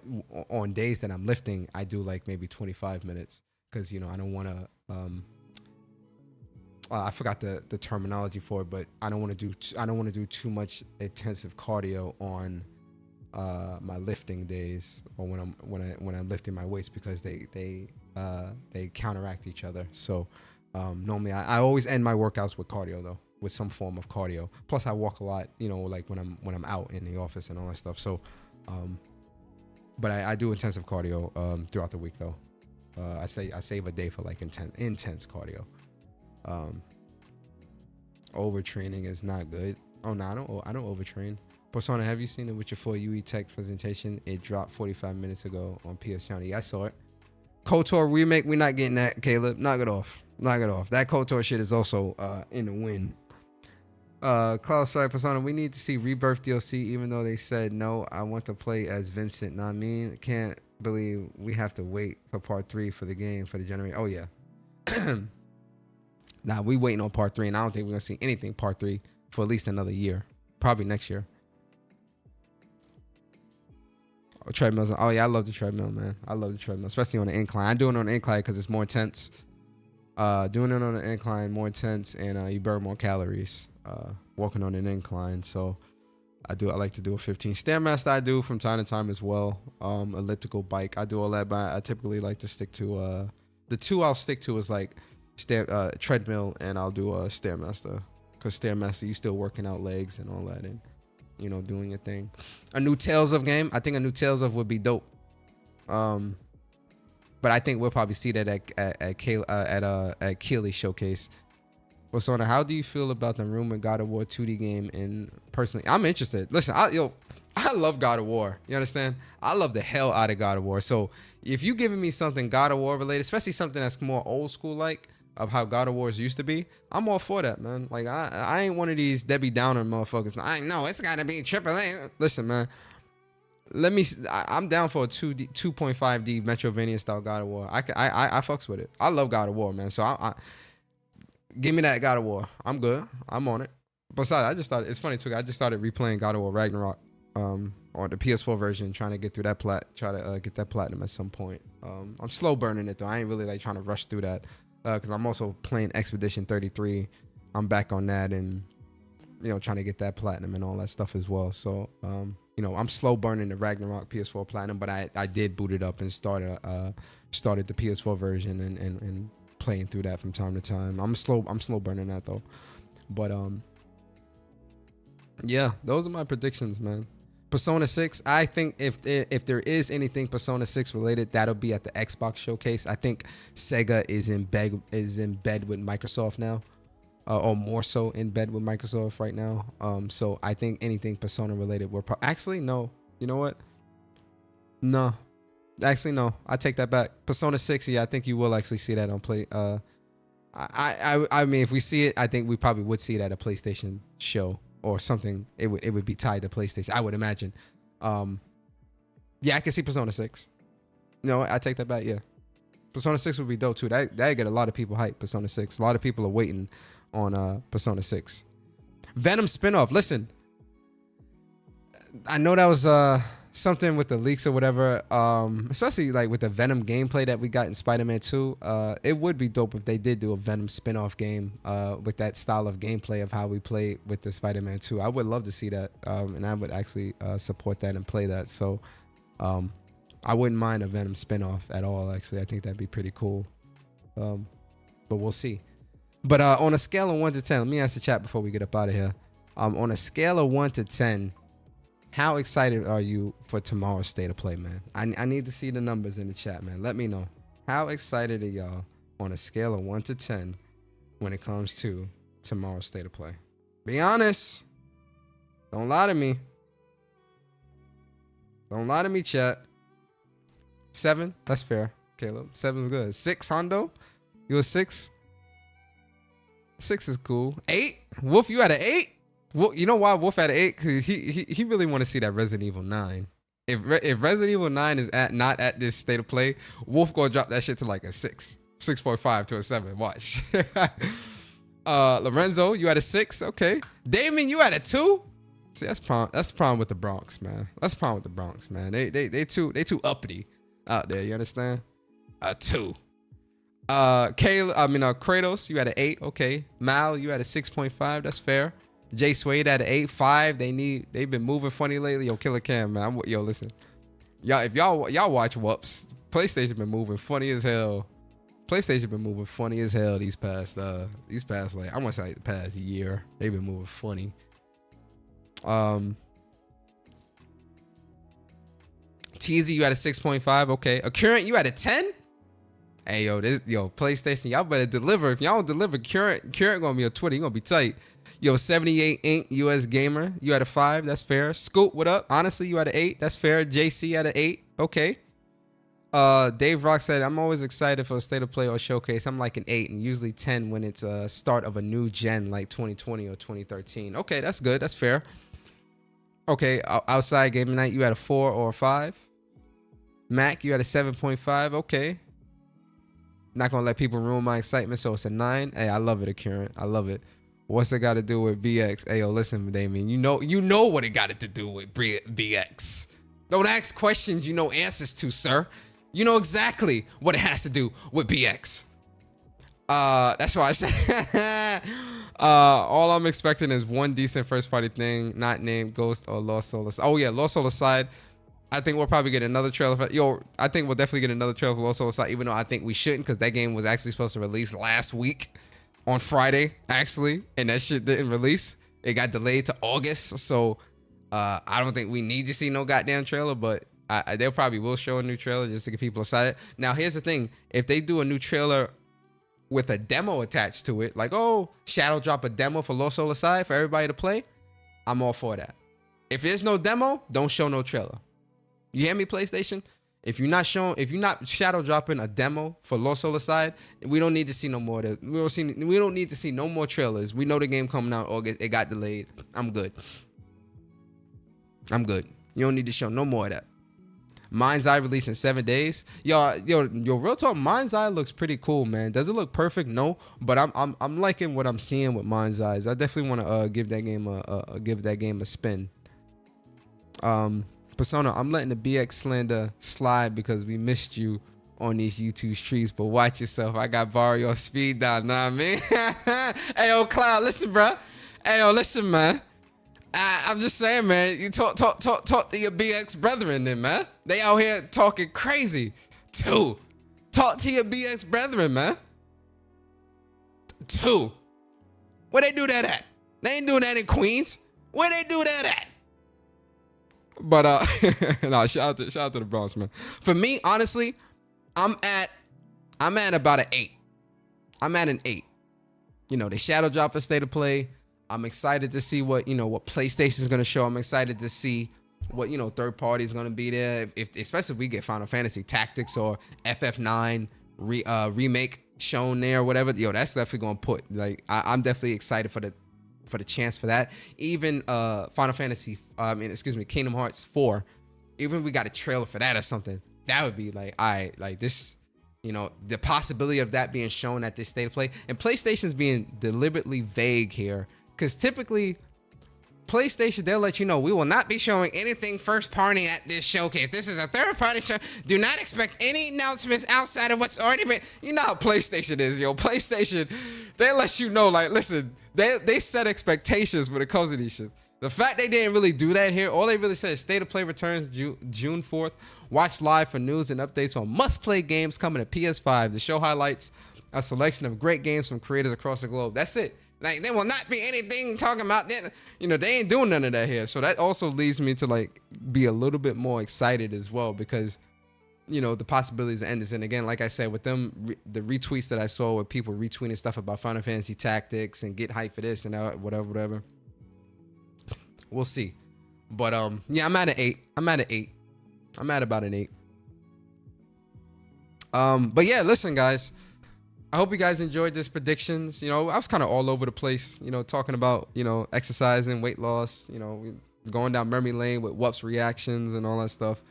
on days that I'm lifting, I do like maybe 25 minutes because, you know, I don't want to, I forgot the terminology for it, but I don't want to do too much intensive cardio on my lifting days or when I'm lifting my weights, because they counteract each other. So normally I always end my workouts with cardio though, with some form of cardio. Plus I walk a lot, you know, like when I'm out in the office and all that stuff. So but I do intensive cardio throughout the week though. I save a day for like intense cardio. Overtraining is not good. Oh no, I don't overtrain. Persona, have you seen it with your 4UE text presentation? It dropped 45 minutes ago on PS Channel. Yeah, I saw it. KOTOR remake, we're not getting that, Caleb. Knock it off. That KOTOR shit is also in the wind. Cloud Strike, Persona, we need to see Rebirth DLC, even though they said no. I want to play as Vincent. Nah, I mean, can't believe we have to wait for part 3 for the game for the generation. Oh yeah. Nah, we waiting on part 3, and I don't think we're gonna see anything part 3 for at least another year. Probably next year. treadmills. Oh yeah, I love the treadmill, man. I love the treadmill, especially on the incline. I do it on the incline because it's more intense. Doing it on the incline more intense, and you burn more calories. Walking on an incline, so I like to do a 15. Stairmaster I do from time to time as well. Elliptical bike I do all that, but I typically like to stick to the two I'll stick to is like treadmill, and I'll do a Stairmaster, because Stairmaster you still working out legs and all that, and you know, doing your thing. A new Tales of game, I think a new Tales of would be dope. But I think we'll probably see that at Keeley showcase. Persona, how do you feel about the rumored God of War 2D game? And personally, I'm interested. Listen, I love God of War. You understand? I love the hell out of God of War. So if you giving me something God of War related, especially something that's more old school like of how God of Wars used to be, I'm all for that, man. Like I ain't one of these Debbie Downer motherfuckers. I know it's gotta be AAA. Listen, man. I'm down for a 2.5D Metrovania style God of War. I fucks with it. I love God of War, man. So I give me that God of War. I'm good. I'm on it. Besides, it's funny too. I just started replaying God of War Ragnarok on the PS4 version, trying to get through that try to get that platinum at some point. I'm slow burning it though. I ain't really like trying to rush through that because I'm also playing Expedition 33. I'm back on that, and you know, trying to get that platinum and all that stuff as well. So you know, I'm slow burning the Ragnarok PS4 platinum, but I did boot it up and started the PS4 version and playing through that from time to time. I'm slow burning that though. But yeah, those are my predictions, man. Persona 6, I think if there is anything Persona 6 related, that'll be at the Xbox showcase. I think Sega is in bed with Microsoft now, or more so in bed with Microsoft right now. So I think anything Persona related will actually no. You know what? No, actually no. I take that back. Persona 6, yeah, I think you will actually see that on play. I mean, if we see it, I think we probably would see it at a PlayStation show or something. It would be tied to PlayStation, I would imagine. Yeah, I can see Persona 6. No, I take that back. Yeah, Persona 6 would be dope too. That get a lot of people hyped. Persona 6. A lot of people are waiting on Persona 6. Venom spinoff. Listen, I know that was something with the leaks or whatever, especially like with the Venom gameplay that we got in Spider-Man 2. It would be dope if they did do a Venom spin-off game with that style of gameplay of how we play with the Spider-Man 2. I would love to see that, and I would actually support that and play that. So I wouldn't mind a Venom spin-off at all, actually. I think that'd be pretty cool. But we'll see. But on a scale of 1 to 10, let me ask the chat before we get up out of here. On a scale of 1 to 10, how excited are you for tomorrow's State of Play, man? I need to see the numbers in the chat, man. Let me know. How excited are y'all on a scale of 1 to 10 when it comes to tomorrow's State of Play? Be honest. Don't lie to me. Don't lie to me, chat. 7? That's fair, Caleb. 7's good. 6, Hondo? You a 6? 6 is cool. 8? Wolf, you at an 8? Well, you know why Wolf had an 8? Because he really want to see that Resident Evil 9. If Resident Evil 9 is not at this State of Play, Wolf gonna drop that shit to like a 6. 6.5 to a 7. Watch. Lorenzo, you at a 6? Okay. Damon, you at a 2? See, that's problem with the Bronx, man. That's the problem with the Bronx, man. They too uppity out there. You understand? A 2. Kratos, you at an 8. Okay. Mal, you at a 6.5. That's fair. Jay Suede at an 8.5. They've been moving funny lately. Yo, Killer Cam, man. Yo, listen. Y'all, if y'all watch Whoops, PlayStation been moving funny as hell. PlayStation been moving funny as hell these past like I want to say like the past year. They've been moving funny. TZ, you at a 6.5. Okay. Current, you at a 10. Hey, PlayStation, y'all better deliver. If y'all don't deliver, Current gonna be on Twitter. You gonna be tight. Yo, 78 Inc. US Gamer, you at a 5. That's fair. Scoop, what up? Honestly, you at an 8. That's fair. JC at an 8. Okay. Dave Rock said, I'm always excited for a State of Play or showcase. I'm like an 8 and usually 10 when it's a start of a new gen like 2020 or 2013. Okay, that's good. That's fair. Okay, Outside Gaming Night, you at a 4 or a 5. Mac, you at a 7.5. Okay. Not gonna let people ruin my excitement, so it's a 9. Hey, I love it, Current. I love it. What's it got to do with BX? Hey, yo, listen, Damien. You know what it got to do with BX. Don't ask questions you know answers to, sir. You know exactly what it has to do with BX. That's why I said all I'm expecting is one decent first party thing, not named Ghost or Lost Soul Aside. Oh yeah, Lost Soul Aside. I think we'll probably get another trailer for I think we'll definitely get another trailer for Lost Soul Aside, even though I think we shouldn't, because that game was actually supposed to release last week on Friday, actually, and that shit didn't release. It got delayed to August, so I don't think we need to see no goddamn trailer, but they'll probably will show a new trailer just to get people excited. Now, here's the thing. If they do a new trailer with a demo attached to it, like, oh, Shadow drop a demo for Lost Soul Aside for everybody to play, I'm all for that. If there's no demo, don't show no trailer. You hear me, PlayStation? If you're not Shadow dropping a demo for Lost Soul Aside, we don't need to see no more. We don't need to see no more trailers. We know the game coming out August. It got delayed. I'm good. You don't need to show no more of that. Mind's Eye released in 7 days. Yo, real talk. Mind's Eye looks pretty cool, man. Does it look perfect? No, but I'm liking what I'm seeing with Mind's Eyes. I definitely want to give that game a spin. Persona, I'm letting the BX slander slide because we missed you on these YouTube streets, but watch yourself. I got borrow your speed dial, nah, man. Hey, yo, Cloud, listen, bro. Hey, yo, listen, man. I'm just saying, man. You talk to your BX brethren, then, man. They out here talking crazy, too. Talk to your BX brethren, man. Too. Where they do that at? They ain't doing that in Queens. Where they do that at? But no, shout out to the Bronx, man. For me, honestly, I'm at about an 8. I'm at an 8. You know, they shadow drop a state of play. I'm excited to see what PlayStation is gonna show. I'm excited to see what third party is gonna be there. Especially if we get Final Fantasy Tactics or FF9 remake shown there or whatever. Yo, that's definitely gonna put I'm definitely excited for the chance for that. Even Final Fantasy, Kingdom Hearts 4. Even if we got a trailer for that or something, that would be this. The possibility of that being shown at this state of play, and PlayStation's being deliberately vague here, because typically PlayStation, they'll let you know we will not be showing anything first party at this showcase. This is a third party show. Do not expect any announcements outside of what's already been. You know how PlayStation is, yo. PlayStation, they let you know, listen, they set expectations when it comes to these shit. The fact they didn't really do that here, all they really said is State of Play returns June 4th. Watch live for news and updates on must-play games coming to PS5. The show highlights a selection of great games from creators across the globe. That's it. There will not be anything talking about that. They ain't doing none of that here. So that also leads me to be a little bit more excited as well, because the possibilities end this. And again, like I said, with them, the retweets that I saw with people retweeting stuff about Final Fantasy Tactics and get hype for this and that, whatever. We'll see. But yeah, I'm at an 8. I'm at about an 8. But yeah, listen, guys. I hope you guys enjoyed this predictions. I was kind of all over the place, talking about, exercising, weight loss, going down memory lane with Wup's reactions and all that stuff.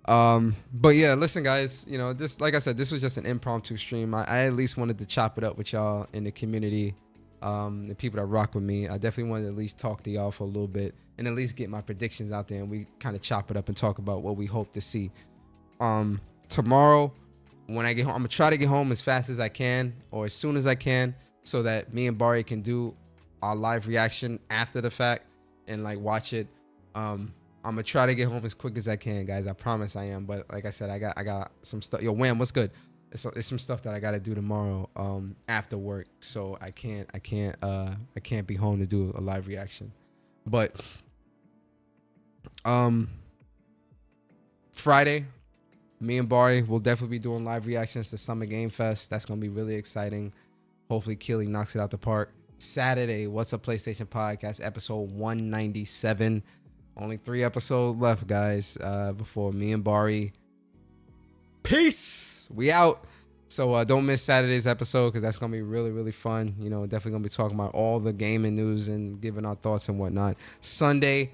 But yeah, listen, guys, this, like I said, this was just an impromptu stream. I at least wanted to chop it up with y'all in the community, the people that rock with me. I definitely wanted to at least talk to y'all for a little bit and at least get my predictions out there, and we kind of chop it up and talk about what we hope to see. Tomorrow, when I get home, I'm gonna try to get home as fast as I can or as soon as I can, so that me and Barry can do our live reaction after the fact and watch it. I'm gonna try to get home as quick as I can, guys. I promise I am. But like I said, I got some stuff. Yo, Wham, what's good? It's some stuff that I gotta do tomorrow after work, so I can't be home to do a live reaction. But Friday, me and Barry will definitely be doing live reactions to Summer Game Fest. That's gonna be really exciting. Hopefully Keely knocks it out the park. Saturday, What's Up PlayStation Podcast, episode 197. Only 3 episodes left, guys, before me and Barry. Peace. We out. So don't miss Saturday's episode, because that's gonna be really, really fun. Definitely gonna be talking about all the gaming news and giving our thoughts and whatnot. Sunday,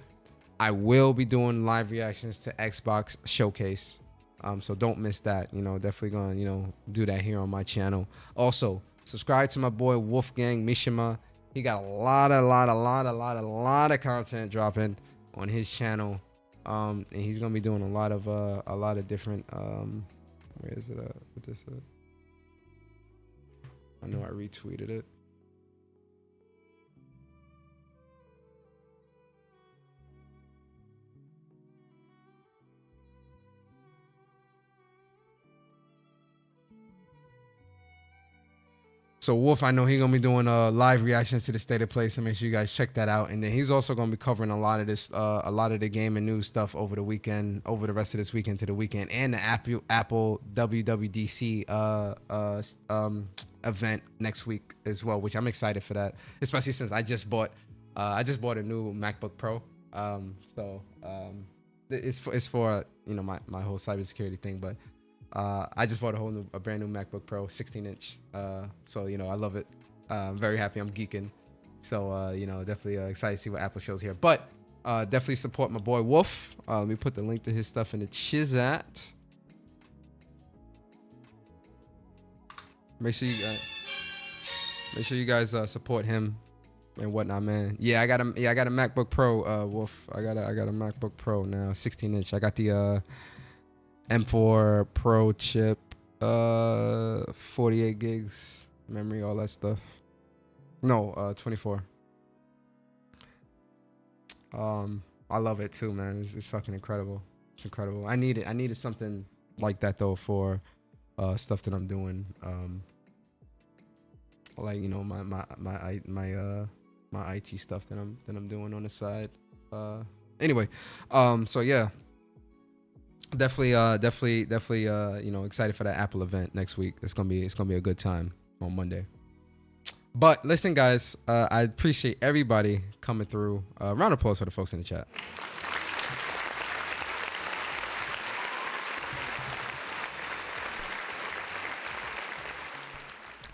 I will be doing live reactions to Xbox Showcase. So don't miss that. Definitely gonna do that here on my channel. Also, subscribe to my boy Wolfgang Mishima. He got a lot of content dropping on his channel. And he's gonna be doing a lot of different where is it what this I know I retweeted it. So Wolf, I know he's gonna be doing live reactions to the State of Play, so make sure you guys check that out. And then he's also gonna be covering a lot of this, a lot of the game and news stuff over the weekend, over the rest of this weekend to the weekend, and the Apple WWDC event next week as well, which I'm excited for that, especially since I just bought a new MacBook Pro. It's for you know my whole cybersecurity thing, but. I just bought a brand new MacBook Pro, 16-inch. So you know I love it. I'm very happy. I'm geeking. So you know definitely excited to see what Apple shows here. But definitely support my boy Wolf. Let me put the link to his stuff in the chat. Make sure you guys support him and whatnot, man. Yeah, I got a MacBook Pro, Wolf. I got a MacBook Pro now, 16-inch. I got the M4 Pro chip, 48 gigs memory, all that stuff. No, 24. I love it too, man. It's fucking incredible. It's incredible. I needed something like that though for stuff that I'm doing. Like you know my IT stuff that I'm doing on the side. Anyway, so yeah. Definitely, you know, excited for that Apple event next week. It's gonna be a good time on Monday. But listen, guys, I appreciate everybody coming through. Round of applause for the folks in the chat.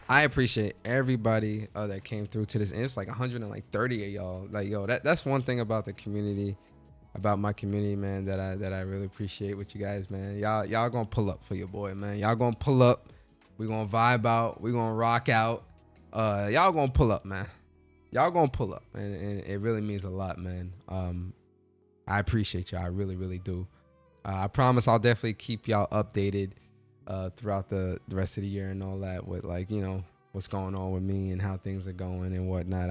I appreciate everybody that came through to this. And it's like 130 of y'all. Like, yo, that's one thing about the community. About my community, man, that I really appreciate with you guys, man. Y'all gonna pull up for your boy, man. Y'all gonna pull up. We gonna vibe out. We gonna rock out. Y'all gonna pull up, man. Y'all gonna pull up, and it really means a lot, man. I appreciate y'all. I really, really do. I promise I'll definitely keep y'all updated throughout the rest of the year and all that with like you know what's going on with me and how things are going and whatnot.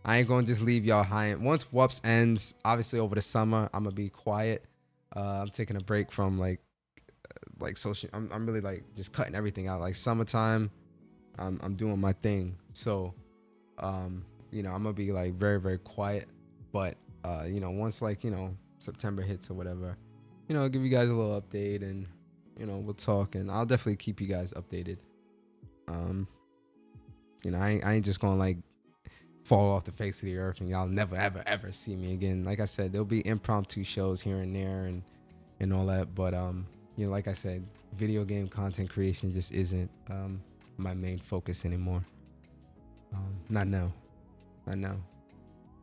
I ain't gonna just leave y'all high. Once WUPS ends, obviously over the summer, I'm gonna be quiet. I'm taking a break from like social. I'm really like just cutting everything out. Like summertime, I'm doing my thing. So, you know, I'm gonna be like very, very quiet. But you know, once like you know September hits or whatever, you know, I'll give you guys a little update and you know we'll talk and I'll definitely keep you guys updated. You know, I ain't just gonna like fall off the face of the earth and y'all never ever see me again. Like I said, there'll be impromptu shows here and there and all that, but you know, like I said, video game content creation just isn't my main focus anymore. Not now,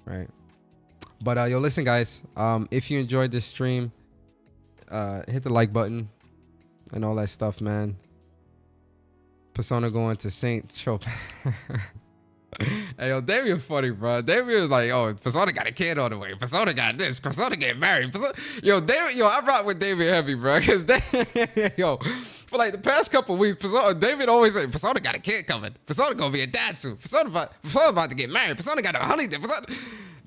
right? But yo, listen guys, if you enjoyed this stream, hit the like button and all that stuff, man. Persona going to Saint Tropez. Hey, yo, Damien funny, bro. Damien was like, oh, Persona got a kid on the way. Persona got this. Persona get married. Yo, I rock with David heavy, bro. Because, yo, for like the past couple weeks, David always say, Persona got a kid coming. Persona gonna be a dad soon. Persona about to get married. Persona got a honey.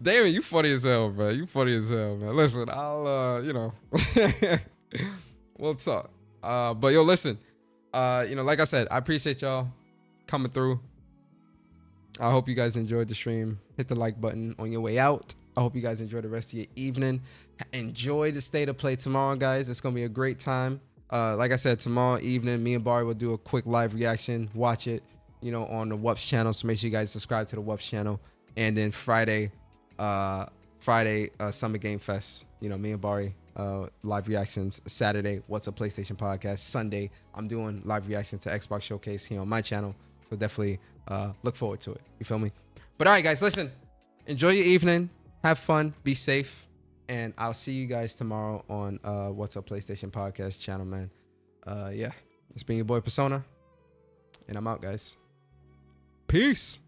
David, you funny as hell, bro. You funny as hell, man. Listen, I'll, you know, we'll talk. But yo, listen, you know, like I said, I appreciate y'all coming through. I hope you guys enjoyed the stream. Hit the like button on your way out. I hope you guys enjoy the rest of your evening. Enjoy the State of Play tomorrow, guys. It's going to be a great time. Like I said, tomorrow evening, me and Barry will do a quick live reaction. Watch it, you know, on the WUPS channel. So make sure you guys subscribe to the WUPS channel. And then Friday, Summer Game Fest. You know, me and Barry, live reactions. Saturday, What's a PlayStation Podcast. Sunday, I'm doing live reaction to Xbox Showcase here on my channel. So definitely look forward to it. You feel me? But all right, guys, listen. Enjoy your evening. Have fun. Be safe. And I'll see you guys tomorrow on What's Up PlayStation Podcast channel, man. Yeah. It's been your boy Persona. And I'm out, guys. Peace.